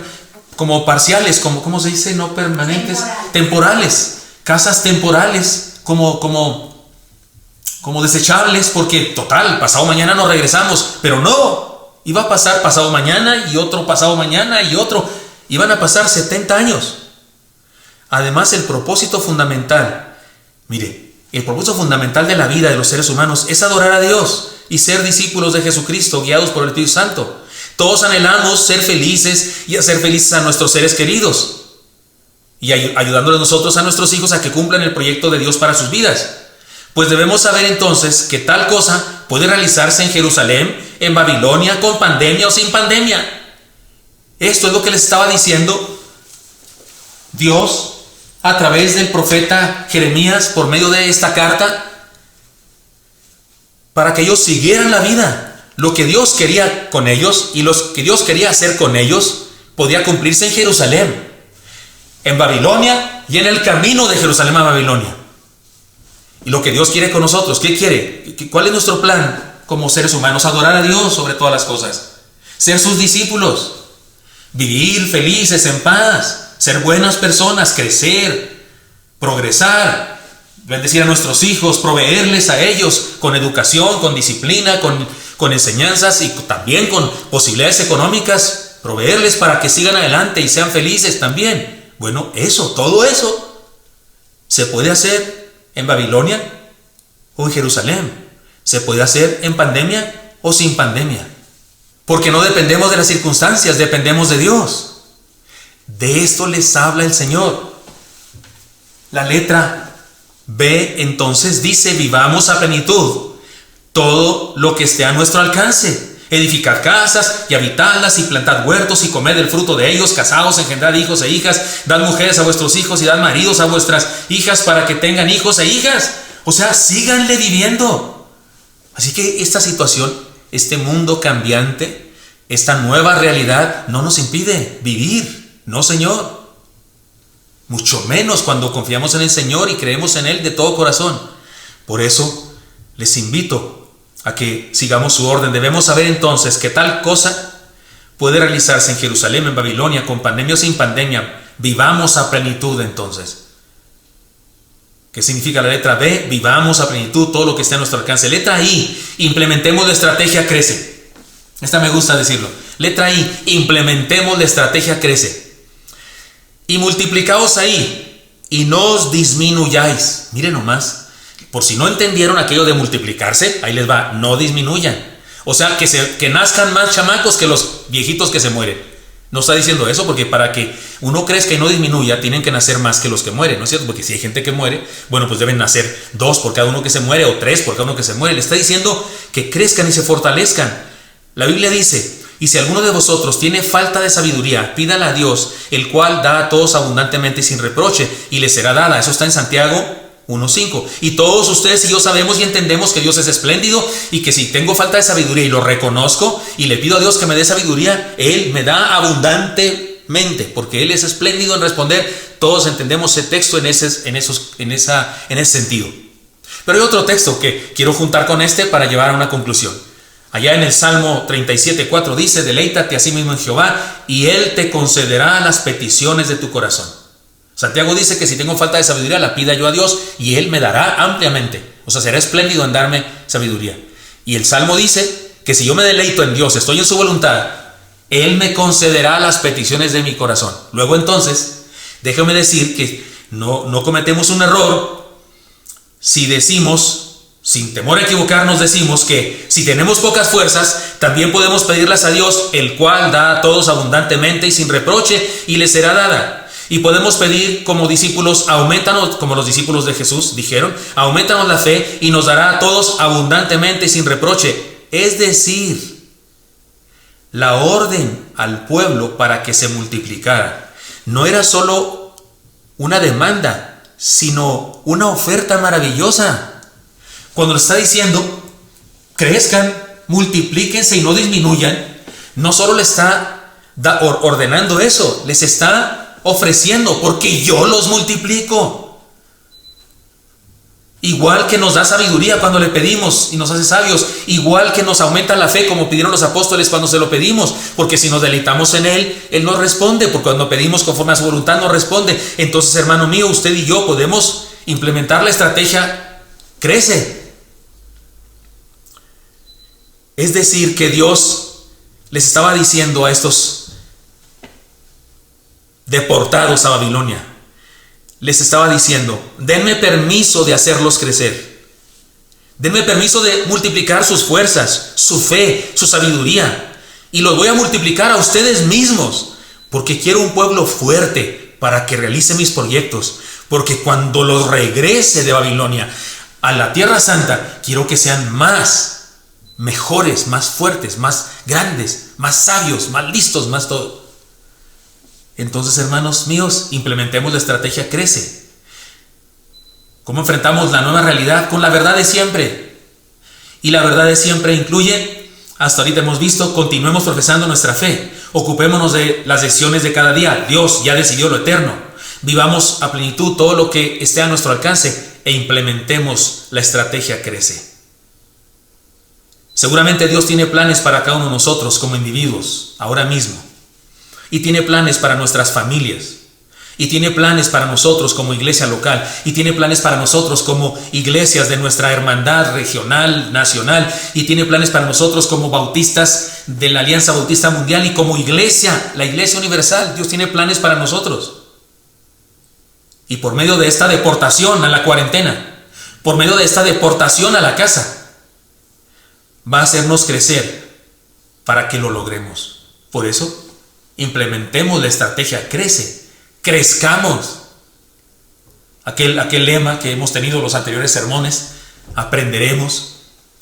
como parciales, ¿cómo se dice? No permanentes, temporales, casas temporales, como desechables, porque total, pasado mañana nos regresamos, pero no, iba a pasar pasado mañana y otro pasado mañana y otro, iban a pasar 70 años. Además, el propósito fundamental de la vida de los seres humanos es adorar a Dios y ser discípulos de Jesucristo, guiados por el Espíritu Santo. Todos anhelamos ser felices y hacer felices a nuestros seres queridos y ayudándoles nosotros a nuestros hijos a que cumplan el proyecto de Dios para sus vidas. Pues debemos saber entonces que tal cosa puede realizarse en Jerusalén, en Babilonia, con pandemia o sin pandemia. Esto es lo que les estaba diciendo Dios a través del profeta Jeremías por medio de esta carta, para que ellos siguieran la vida. Lo que Dios quería con ellos y lo que Dios quería hacer con ellos podía cumplirse en Jerusalén, en Babilonia y en el camino de Jerusalén a Babilonia. Y lo que Dios quiere con nosotros, ¿qué quiere? ¿Cuál es nuestro plan como seres humanos? Adorar a Dios sobre todas las cosas, ser sus discípulos, vivir felices en paz, ser buenas personas, crecer, progresar, bendecir a nuestros hijos, proveerles a ellos con educación, con disciplina, con enseñanzas y también con posibilidades económicas, proveerles para que sigan adelante y sean felices también. Bueno, todo eso se puede hacer en Babilonia o en Jerusalén. Se puede hacer en pandemia o sin pandemia. Porque no dependemos de las circunstancias, dependemos de Dios. De esto les habla el Señor. La letra B entonces dice: vivamos a plenitud todo lo que esté a nuestro alcance. Edificad casas y habitadlas y plantad huertos y comed el fruto de ellos, casados, engendrad hijos e hijas, dad mujeres a vuestros hijos y dad maridos a vuestras hijas para que tengan hijos e hijas. O sea, síganle viviendo. Así que esta situación, este mundo cambiante, esta nueva realidad no nos impide vivir. No, Señor. Mucho menos cuando confiamos en el Señor y creemos en Él de todo corazón. Por eso les invito a que sigamos su orden. Debemos saber entonces que tal cosa puede realizarse en Jerusalén, en Babilonia, con pandemia o sin pandemia. Vivamos a plenitud entonces. ¿Qué significa la letra B? Vivamos a plenitud todo lo que esté a nuestro alcance. Letra I, implementemos la estrategia Crece. Esta me gusta decirlo. Letra I, implementemos la estrategia Crece. Y multiplicaos ahí y no os disminuyáis. Miren nomás. Por si no entendieron aquello de multiplicarse, ahí les va, no disminuyan. O sea, que nazcan más chamacos que los viejitos que se mueren. No está diciendo eso porque para que uno crezca y no disminuya, tienen que nacer más que los que mueren, ¿no es cierto? Porque si hay gente que muere, bueno, pues deben nacer 2 por cada uno que se muere o 3 por cada uno que se muere. Le está diciendo que crezcan y se fortalezcan. La Biblia dice: y si alguno de vosotros tiene falta de sabiduría, pídala a Dios, el cual da a todos abundantemente y sin reproche, y le será dada. Eso está en Santiago 1:5. Y todos ustedes y yo sabemos y entendemos que Dios es espléndido y que si tengo falta de sabiduría y lo reconozco y le pido a Dios que me dé sabiduría, Él me da abundantemente, porque Él es espléndido en responder. Todos entendemos ese texto en ese sentido. Pero hay otro texto que quiero juntar con este para llevar a una conclusión. Allá en el Salmo 37:4 dice: deleítate a sí mismo en Jehová y Él te concederá las peticiones de tu corazón. Santiago dice que si tengo falta de sabiduría, la pida yo a Dios y Él me dará ampliamente. O sea, será espléndido en darme sabiduría. Y el Salmo dice que si yo me deleito en Dios, estoy en su voluntad, Él me concederá las peticiones de mi corazón. Luego entonces, déjame decir que no cometemos un error si decimos, sin temor a equivocarnos, decimos que si tenemos pocas fuerzas, también podemos pedirlas a Dios, el cual da a todos abundantemente y sin reproche, y les será dada. Y podemos pedir como discípulos, aumentanos, como los discípulos de Jesús dijeron, aumentanos la fe y nos dará a todos abundantemente y sin reproche. Es decir, la orden al pueblo para que se multiplicara no era solo una demanda, sino una oferta maravillosa. Cuando le está diciendo, crezcan, multiplíquense y no disminuyan, no solo le está ordenando eso, les está ofreciendo, porque yo los multiplico. Igual que nos da sabiduría cuando le pedimos y nos hace sabios, igual que nos aumenta la fe como pidieron los apóstoles cuando se lo pedimos, porque si nos deleitamos en Él, Él nos responde, porque cuando pedimos conforme a su voluntad nos responde. Entonces, hermano mío, usted y yo podemos implementar la estrategia crece. Es decir, que Dios les estaba diciendo a estos deportados a Babilonia, les estaba diciendo, denme permiso de hacerlos crecer, denme permiso de multiplicar sus fuerzas, su fe, su sabiduría, y los voy a multiplicar a ustedes mismos, porque quiero un pueblo fuerte para que realice mis proyectos, porque cuando los regrese de Babilonia a la Tierra Santa, quiero que sean más, mejores, más fuertes, más grandes, más sabios, más listos, más todo. Entonces, hermanos míos, implementemos la estrategia crece. ¿Cómo enfrentamos la nueva realidad? Con la verdad de siempre. Y la verdad de siempre incluye, hasta ahorita hemos visto, continuemos profesando nuestra fe. Ocupémonos de las decisiones de cada día. Dios ya decidió lo eterno. Vivamos a plenitud todo lo que esté a nuestro alcance e implementemos la estrategia crece. Seguramente Dios tiene planes para cada uno de nosotros como individuos, ahora mismo. Y tiene planes para nuestras familias. Y tiene planes para nosotros como iglesia local. Y tiene planes para nosotros como iglesias de nuestra hermandad regional, nacional. Y tiene planes para nosotros como bautistas de la Alianza Bautista Mundial. Y como iglesia, la iglesia universal. Dios tiene planes para nosotros. Y por medio de esta deportación a la cuarentena, por medio de esta deportación a la casa, va a hacernos crecer para que lo logremos. Por eso, implementemos la estrategia crece, crezcamos. Aquel lema que hemos tenido en los anteriores sermones, aprenderemos.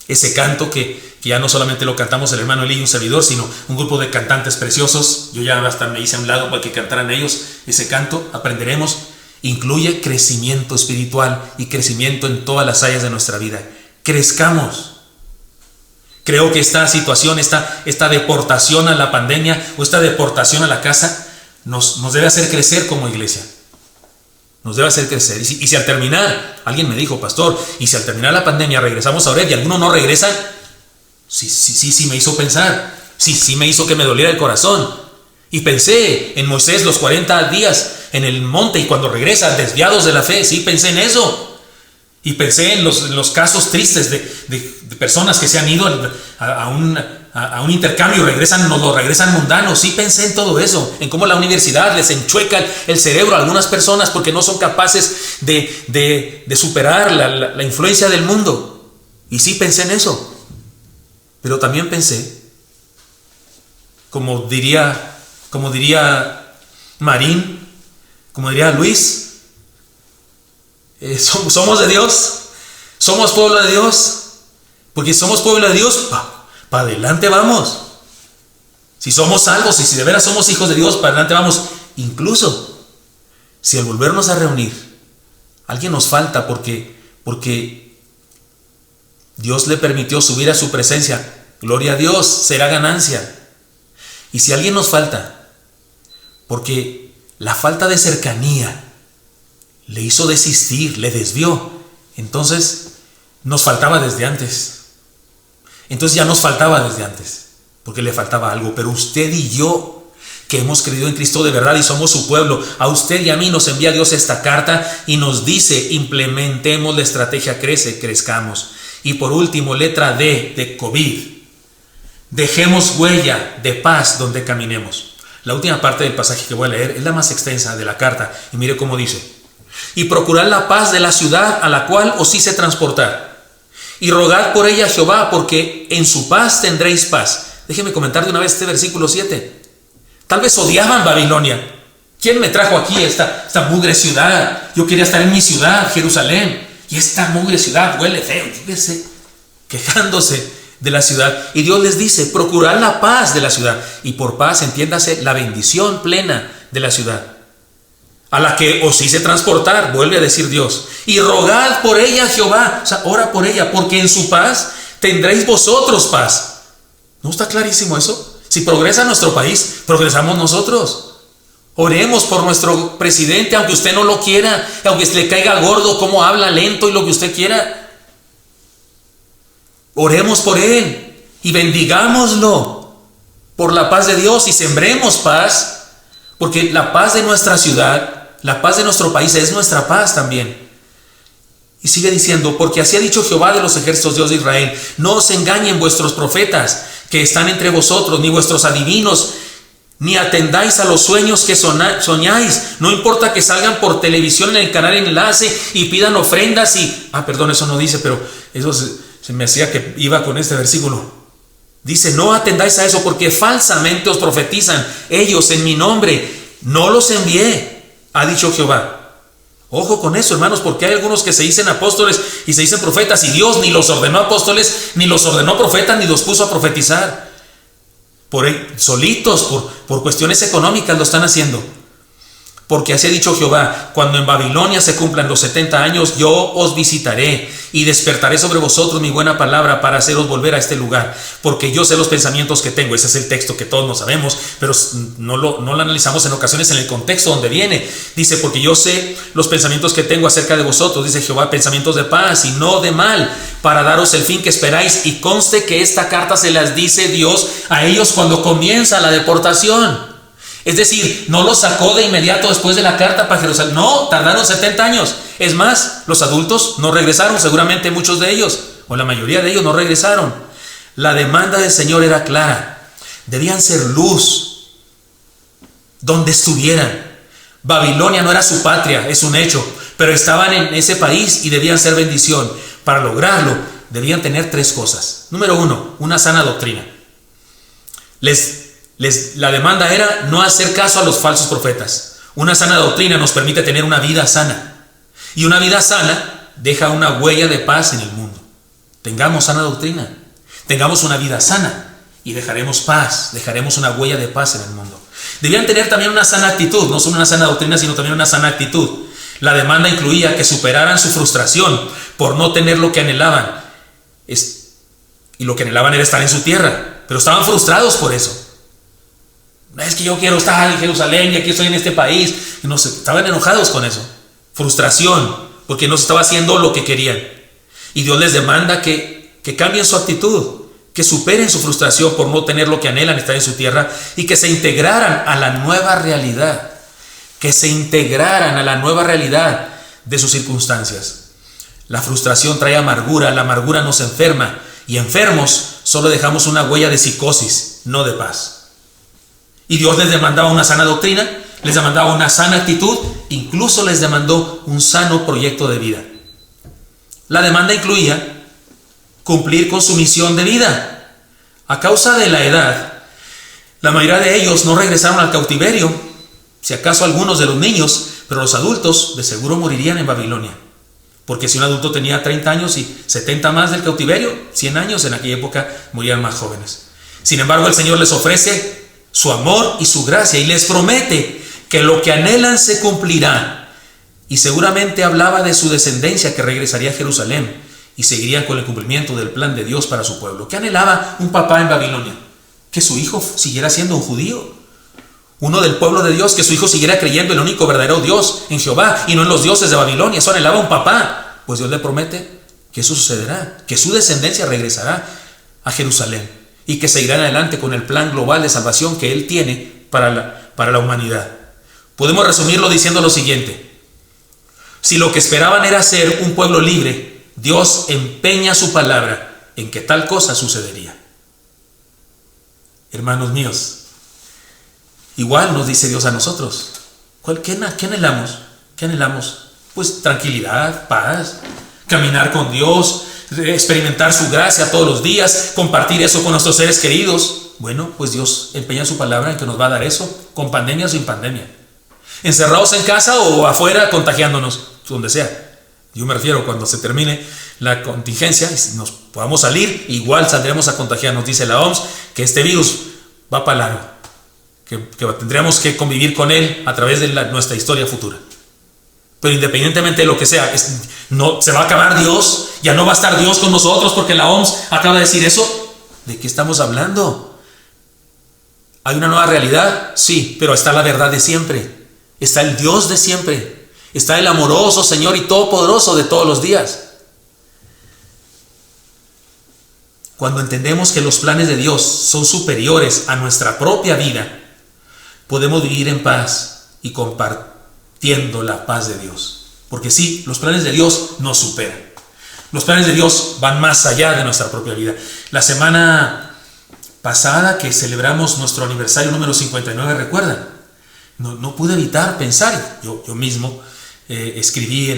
Ese canto que ya no solamente lo cantamos el hermano Eli y un servidor, sino un grupo de cantantes preciosos. Yo ya hasta me hice a un lado para que cantaran ellos ese canto, aprenderemos. Incluye crecimiento espiritual y crecimiento en todas las áreas de nuestra vida. Crezcamos. Creo que esta situación, esta deportación a la pandemia o esta deportación a la casa nos debe hacer crecer como iglesia. Nos debe hacer crecer. Y si al terminar, alguien me dijo, pastor, y si al terminar la pandemia regresamos a Ored y algunos no regresan, sí me hizo pensar. Sí me hizo que me doliera el corazón. Y pensé en Moisés los 40 días en el monte y cuando regresan desviados de la fe, sí pensé en eso. Y pensé en los casos tristes de personas que se han ido a un intercambio y regresan mundanos. Sí pensé en todo eso, en cómo la universidad les enchueca el cerebro a algunas personas porque no son capaces de superar la influencia del mundo. Y sí pensé en eso. Pero también pensé, como diría Marín, como diría Luis, somos de Dios, somos pueblo de Dios, porque somos pueblo de Dios, para adelante vamos. Si somos salvos y si de veras somos hijos de Dios, para adelante vamos. Incluso si al volvernos a reunir alguien nos falta porque Dios le permitió subir a su presencia, gloria a Dios, será ganancia. Y si alguien nos falta porque la falta de cercanía le hizo desistir, le desvió, entonces nos faltaba desde antes. Entonces ya nos faltaba desde antes, porque le faltaba algo. Pero usted y yo que hemos creído en Cristo de verdad y somos su pueblo. A usted y a mí nos envía Dios esta carta y nos dice: implementemos la estrategia crezcamos. Y por último, letra D de COVID: dejemos huella de paz donde caminemos. La última parte del pasaje que voy a leer es la más extensa de la carta, y mire cómo dice: y procurad la paz de la ciudad a la cual os hice transportar, y rogad por ella a Jehová, porque en su paz tendréis paz. Déjeme comentar de una vez este versículo 7. Tal vez odiaban Babilonia. ¿Quién me trajo aquí esta mugre ciudad? Yo quería estar en mi ciudad, Jerusalén, y esta mugre ciudad huele feo, fíjese, quejándose de la ciudad. Y Dios les dice: procurad la paz de la ciudad. Y por paz entiéndase la bendición plena de la ciudad, a la que os hice transportar, vuelve a decir Dios. Y rogad por ella a Jehová, o sea, ora por ella, porque en su paz tendréis vosotros paz. ¿No está clarísimo eso? Si progresa nuestro país, progresamos nosotros. Oremos por nuestro presidente, aunque usted no lo quiera, aunque le caiga gordo, cómo habla, lento y lo que usted quiera. Oremos por él y bendigámoslo por la paz de Dios y sembremos paz, porque la paz de nuestra ciudad, la paz de nuestro país es nuestra paz también. Y sigue diciendo: porque así ha dicho Jehová de los ejércitos, Dios de Israel: no os engañen vuestros profetas que están entre vosotros, ni vuestros adivinos, ni atendáis a los sueños que soñáis. No importa que salgan por televisión en el canal Enlace y pidan ofrendas y... perdón, eso no dice, pero eso se me hacía que iba con este versículo. Dice: no atendáis a eso, porque falsamente os profetizan ellos en mi nombre. No los envié, ha dicho Jehová. Ojo con eso, hermanos, porque hay algunos que se dicen apóstoles y se dicen profetas, y Dios ni los ordenó apóstoles, ni los ordenó profetas, ni los puso a profetizar. Solitos, por cuestiones económicas lo están haciendo. Porque así ha dicho Jehová: cuando en Babilonia se cumplan los 70 años, yo os visitaré y despertaré sobre vosotros mi buena palabra para haceros volver a este lugar, porque yo sé los pensamientos que tengo. Ese es el texto que todos no sabemos, pero no lo analizamos en ocasiones en el contexto donde viene. Dice: porque yo sé los pensamientos que tengo acerca de vosotros, dice Jehová, pensamientos de paz y no de mal, para daros el fin que esperáis. Y conste que esta carta se las dice Dios a ellos cuando comienza la deportación. Es decir, no los sacó de inmediato después de la carta para Jerusalén. No, tardaron 70 años. Es más, los adultos no regresaron, seguramente muchos de ellos, o la mayoría de ellos no regresaron. La demanda del Señor era clara. Debían ser luz donde estuvieran. Babilonia no era su patria, es un hecho, pero estaban en ese país y debían ser bendición. Para lograrlo, debían tener 3 cosas. Número 1, una sana doctrina. La demanda era no hacer caso a los falsos profetas. Una sana doctrina nos permite tener una vida sana, y una vida sana deja una huella de paz en el mundo. Tengamos sana doctrina, tengamos una vida sana y dejaremos paz, dejaremos una huella de paz en el mundo. Debían tener también una sana actitud, no solo una sana doctrina, sino también una sana actitud. La demanda incluía que superaran su frustración por no tener lo que anhelaban, y lo que anhelaban era estar en su tierra, pero estaban frustrados por eso. Es que yo quiero estar en Jerusalén y aquí estoy en este país. Y no sé, estaban enojados con eso. Frustración, porque no se estaba haciendo lo que querían. Y Dios les demanda que cambien su actitud, que superen su frustración por no tener lo que anhelan, estar en su tierra, y que se integraran a la nueva realidad. Que se integraran a la nueva realidad de sus circunstancias. La frustración trae amargura, la amargura nos enferma, y enfermos solo dejamos una huella de psicosis, no de paz. Y Dios les demandaba una sana doctrina, les demandaba una sana actitud, incluso les demandó un sano proyecto de vida. La demanda incluía cumplir con su misión de vida. A causa de la edad, la mayoría de ellos no regresaron al cautiverio, si acaso algunos de los niños, pero los adultos de seguro morirían en Babilonia. Porque si un adulto tenía 30 años y 70 más del cautiverio, 100 años, en aquella época morían más jóvenes. Sin embargo, el Señor les ofrece su amor y su gracia y les promete que lo que anhelan se cumplirá. Y seguramente hablaba de su descendencia que regresaría a Jerusalén y seguiría con el cumplimiento del plan de Dios para su pueblo. ¿Qué anhelaba un papá en Babilonia? Que su hijo siguiera siendo un judío, uno del pueblo de Dios, que su hijo siguiera creyendo en el único verdadero Dios, en Jehová, y no en los dioses de Babilonia. Eso anhelaba un papá. Pues Dios le promete que eso sucederá, que su descendencia regresará a Jerusalén y que seguirán adelante con el plan global de salvación que Él tiene para la humanidad. Podemos resumirlo diciendo lo siguiente: si lo que esperaban era ser un pueblo libre, Dios empeña su palabra en que tal cosa sucedería. Hermanos míos, igual nos dice Dios a nosotros. ¿Qué anhelamos? ¿Qué anhelamos? Pues tranquilidad, paz, caminar con Dios, experimentar su gracia todos los días, compartir eso con nuestros seres queridos. Bueno, pues Dios empeña su palabra en que nos va a dar eso, con pandemia o sin pandemia. Encerrados en casa o afuera contagiándonos, donde sea. Yo me refiero cuando se termine la contingencia y nos podamos salir, igual saldremos a contagiarnos. Dice la OMS que este virus va para largo, que tendremos que convivir con él a través de nuestra historia futura. Pero independientemente de lo que sea, no se va a acabar Dios, ya no va a estar Dios con nosotros porque la OMS acaba de decir eso. ¿De qué estamos hablando? ¿Hay una nueva realidad? Sí, pero está la verdad de siempre. Está el Dios de siempre. Está el amoroso Señor y todopoderoso de todos los días. Cuando entendemos que los planes de Dios son superiores a nuestra propia vida, podemos vivir en paz y compartiendo la paz de Dios. Porque sí, los planes de Dios nos superan. Los planes de Dios van más allá de nuestra propia vida. La semana pasada que celebramos nuestro aniversario número 59, ¿recuerdan? No pude evitar pensar. Yo mismo escribí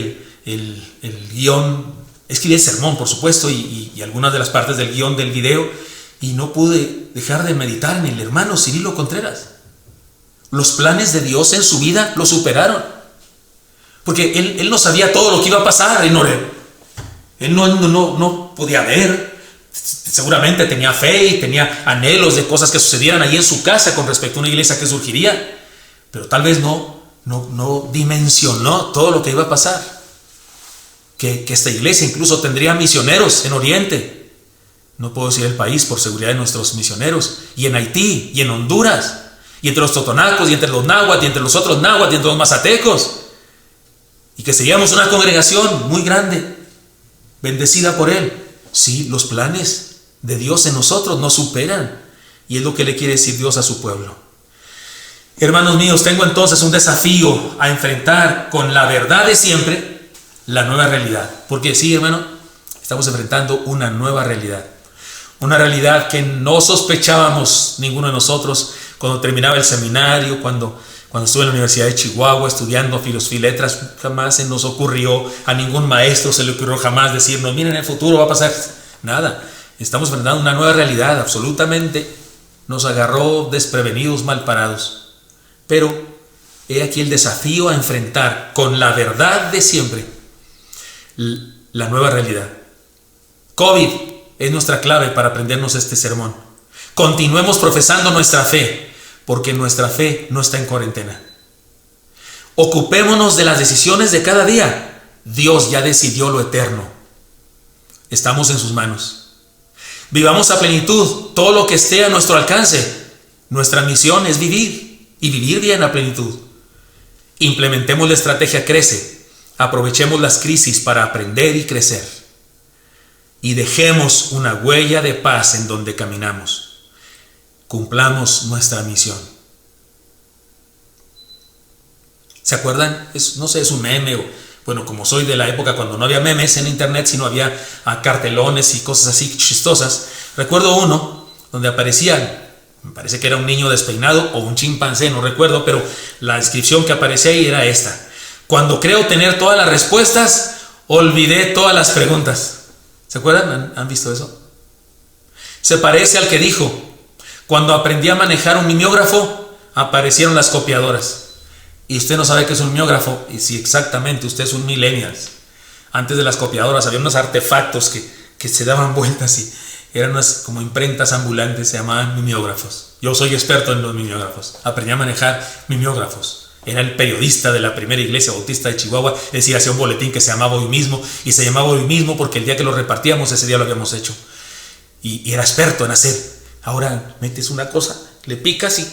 el guión, escribí el sermón, por supuesto, y algunas de las partes del guión del video, y no pude dejar de meditar en el hermano Cirilo Contreras. Los planes de Dios en su vida lo superaron. Porque él no sabía todo lo que iba a pasar en Oreb. Él no podía ver. Seguramente tenía fe y tenía anhelos de cosas que sucedieran allí en su casa con respecto a una iglesia que surgiría. Pero tal vez no dimensionó todo lo que iba a pasar. Que esta iglesia incluso tendría misioneros en Oriente. No puedo decir el país por seguridad de nuestros misioneros. Y en Haití, y en Honduras, y entre los totonacos, y entre los náhuatl, y entre los otros náhuatl, y entre los mazatecos. Y que seríamos una congregación muy grande, bendecida por Él. Sí, los planes de Dios en nosotros nos superan. Y es lo que le quiere decir Dios a su pueblo. Hermanos míos, tengo entonces un desafío a enfrentar con la verdad de siempre la nueva realidad. Porque sí, hermano, estamos enfrentando una nueva realidad. Una realidad que no sospechábamos ninguno de nosotros cuando terminaba el seminario, cuando estuve en la Universidad de Chihuahua estudiando filosofía y letras. Jamás se nos ocurrió, a ningún maestro se le ocurrió jamás decirnos: miren, en el futuro va a pasar nada. Estamos enfrentando una nueva realidad, absolutamente. Nos agarró desprevenidos, mal parados. Pero he aquí el desafío a enfrentar con la verdad de siempre la nueva realidad. COVID es nuestra clave para aprendernos este sermón. Continuemos profesando nuestra fe, porque nuestra fe no está en cuarentena. Ocupémonos de las decisiones de cada día. Dios ya decidió lo eterno. Estamos en sus manos. Vivamos a plenitud todo lo que esté a nuestro alcance. Nuestra misión es vivir, y vivir bien a plenitud. Implementemos la estrategia Crece. Aprovechemos las crisis para aprender y crecer. Y dejemos una huella de paz en donde caminamos. Cumplamos nuestra misión. ¿Se acuerdan? No sé, es un meme. Bueno, como soy de la época cuando no había memes en internet, sino había cartelones y cosas así chistosas. Recuerdo uno donde aparecían, me parece que era un niño despeinado o un chimpancé, no recuerdo, pero la descripción que aparecía ahí era esta: cuando creo tener todas las respuestas, olvidé todas las preguntas. ¿Se acuerdan? ¿Han visto eso? Se parece al que dijo: cuando aprendí a manejar un mimeógrafo, aparecieron las copiadoras. Y usted no sabe qué es un mimeógrafo. Y sí, exactamente, usted es un millennials. Antes de las copiadoras había unos artefactos que se daban vueltas y eran unas como imprentas ambulantes, se llamaban mimeógrafos. Yo soy experto en los mimeógrafos. Aprendí a manejar mimeógrafos. Era el periodista de la primera iglesia bautista de Chihuahua. Es decir, hacía un boletín que se llamaba Hoy Mismo. Y se llamaba Hoy Mismo porque el día que lo repartíamos, ese día lo habíamos hecho. Y era experto en hacer. Ahora metes una cosa, le picas y...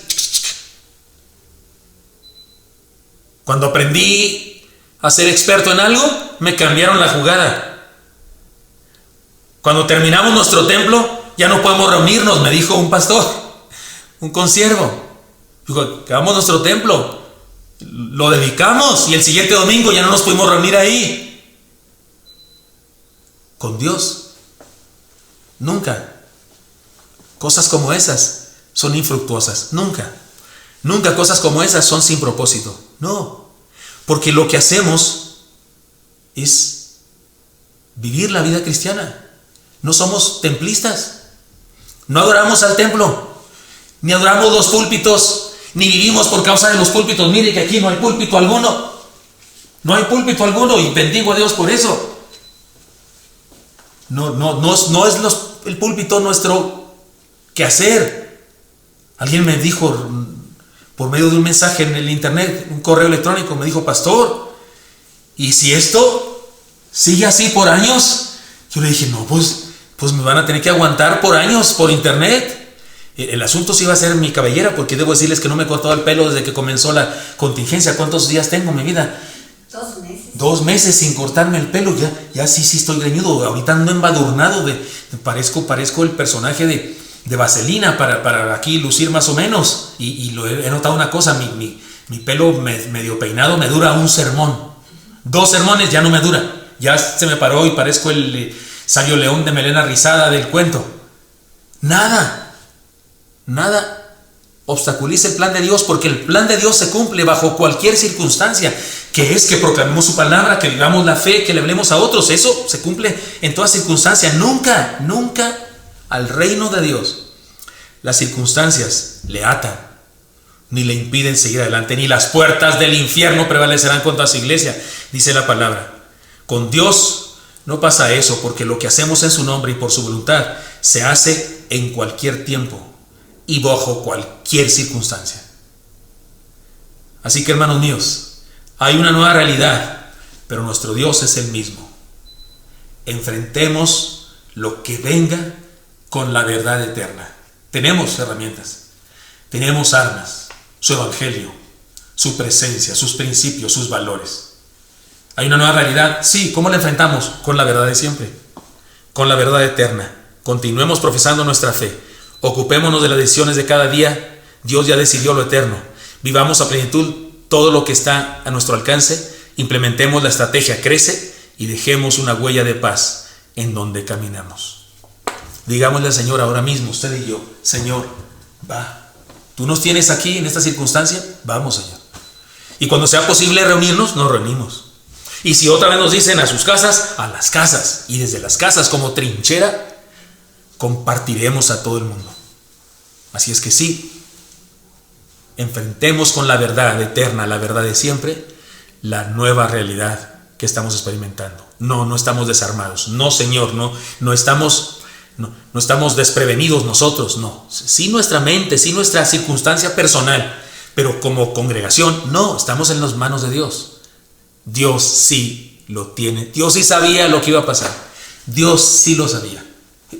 Cuando aprendí a ser experto en algo, me cambiaron la jugada. Cuando terminamos nuestro templo, ya no podemos reunirnos, me dijo un pastor, un consiervo. Acabamos nuestro templo, lo dedicamos y el siguiente domingo ya no nos pudimos reunir ahí. Con Dios, nunca. Cosas como esas son infructuosas. Nunca cosas como esas son sin propósito. No, porque lo que hacemos es vivir la vida cristiana. No somos templistas. No adoramos al templo, ni adoramos los púlpitos, ni vivimos por causa de los púlpitos. Mire que aquí no hay púlpito alguno. No hay púlpito alguno y bendigo a Dios por eso. No es el púlpito nuestro quehacer. Alguien me dijo por medio de un mensaje en el internet, un correo electrónico, me dijo: pastor, ¿y si esto sigue así por años? Yo le dije: no, pues me van a tener que aguantar por años por internet. El asunto sí va a ser mi cabellera, porque debo decirles que no me he cortado el pelo desde que comenzó la contingencia. ¿Cuántos días tengo en mi vida? 2 meses. 2 meses sin cortarme el pelo. Ya sí estoy greñudo. Ahorita ando embadurnado. Parezco el personaje de Vaselina para aquí lucir más o menos. Y he notado una cosa: mi pelo medio peinado me dura un sermón. 2 sermones ya no me dura. Ya se me paró y parezco el Sabio León de melena rizada del cuento. Nada obstaculiza el plan de Dios, porque el plan de Dios se cumple bajo cualquier circunstancia, que es que proclamemos su palabra, que vivamos la fe, que le hablemos a otros. Eso se cumple en toda circunstancia. Nunca al reino de Dios las circunstancias le atan, ni le impiden seguir adelante, ni las puertas del infierno prevalecerán contra su iglesia, dice la palabra. Con Dios no pasa eso, porque lo que hacemos en su nombre y por su voluntad se hace en cualquier tiempo y bajo cualquier circunstancia. Así que, hermanos míos, hay una nueva realidad, pero nuestro Dios es el mismo. Enfrentemos lo que venga con la verdad eterna. Tenemos herramientas, tenemos armas, su evangelio, su presencia, sus principios, sus valores. Hay una nueva realidad, sí. ¿Cómo la enfrentamos? Con la verdad de siempre, con la verdad eterna. Continuemos profesando nuestra fe, ocupémonos de las decisiones de cada día. Dios ya decidió lo eterno. Vivamos a plenitud todo lo que está a nuestro alcance, implementemos la estrategia Crece y dejemos una huella de paz en donde caminamos. Digámosle al Señor ahora mismo, usted y yo: Señor, va, tú nos tienes aquí en esta circunstancia, vamos, Señor. Y cuando sea posible reunirnos, nos reunimos. Y si otra vez nos dicen a sus casas, a las casas, y desde las casas como trinchera, compartiremos a todo el mundo. Así es que sí, enfrentemos con la verdad eterna, la verdad de siempre, la nueva realidad que estamos experimentando. No estamos desarmados. No, Señor, no estamos desprevenidos nosotros, no. Sí nuestra mente, sí nuestra circunstancia personal, pero como congregación, no, estamos en las manos de Dios. Dios sí lo tiene. Dios sí sabía lo que iba a pasar. Dios sí lo sabía.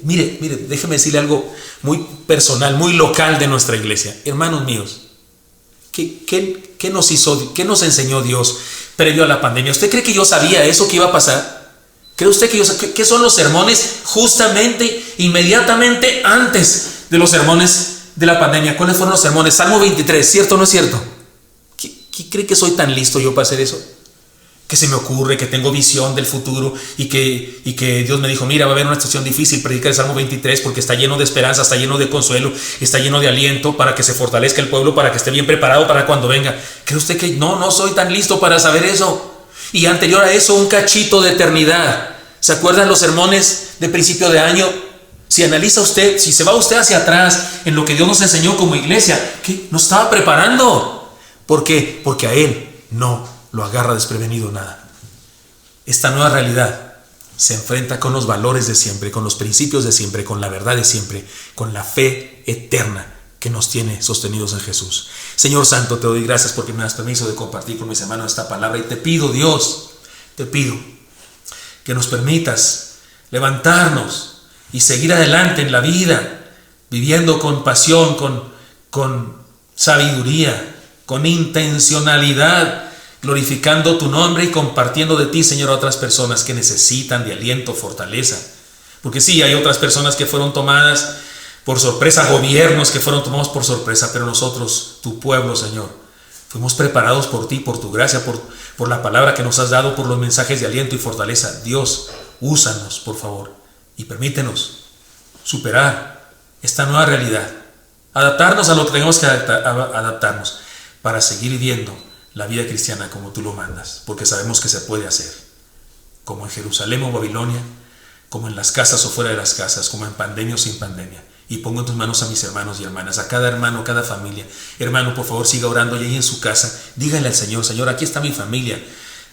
Mire, déjeme decirle algo muy personal, muy local de nuestra iglesia. Hermanos míos, ¿qué nos enseñó Dios previo a la pandemia? ¿Usted cree que yo sabía eso que iba a pasar? ¿Cree usted que qué son los sermones justamente, inmediatamente antes de los sermones de la pandemia? ¿Cuáles fueron los sermones? Salmo 23, ¿cierto o no es cierto? ¿Qué cree que soy tan listo yo para hacer eso? Que se me ocurre, que tengo visión del futuro y que Dios me dijo: mira, va a haber una situación difícil, predica el Salmo 23 porque está lleno de esperanza, está lleno de consuelo, está lleno de aliento para que se fortalezca el pueblo, para que esté bien preparado para cuando venga. ¿Cree usted que no soy tan listo para saber eso? Y anterior a eso, un cachito de eternidad. ¿Se acuerdan los sermones de principio de año? Si analiza usted, si se va usted hacia atrás en lo que Dios nos enseñó como iglesia, ¿qué nos estaba preparando? ¿Por qué? Porque a Él no lo agarra desprevenido nada. Esta nueva realidad se enfrenta con los valores de siempre, con los principios de siempre, con la verdad de siempre, con la fe eterna que nos tiene sostenidos en Jesús. Señor Santo, te doy gracias porque me das permiso de compartir con mis hermanos esta palabra, y te pido, Dios, te pido que nos permitas levantarnos y seguir adelante en la vida, viviendo con pasión, con sabiduría, con intencionalidad, glorificando tu nombre y compartiendo de ti, Señor, a otras personas que necesitan de aliento, fortaleza. Porque sí, hay otras personas que fueron tomadas por sorpresa, gobiernos que fueron tomados por sorpresa, pero nosotros, tu pueblo, Señor, fuimos preparados por ti, por tu gracia, por la palabra que nos has dado, por los mensajes de aliento y fortaleza. Dios, úsanos, por favor, y permítenos superar esta nueva realidad, adaptarnos a lo que tenemos que adaptarnos para seguir viviendo la vida cristiana como tú lo mandas, porque sabemos que se puede hacer, como en Jerusalén o Babilonia, como en las casas o fuera de las casas, como en pandemia o sin pandemia. Y pongo en tus manos a mis hermanos y hermanas, a cada hermano, cada familia. Hermano, por favor, siga orando y ahí en su casa, dígale al Señor: Señor, aquí está mi familia.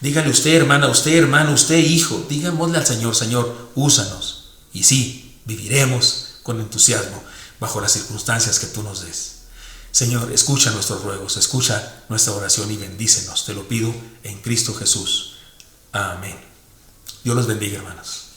Dígale usted, hermana, usted, hermano, usted, hijo. Dígamosle al Señor: Señor, úsanos. Y sí, viviremos con entusiasmo bajo las circunstancias que tú nos des. Señor, escucha nuestros ruegos, escucha nuestra oración y bendícenos. Te lo pido en Cristo Jesús. Amén. Dios los bendiga, hermanos.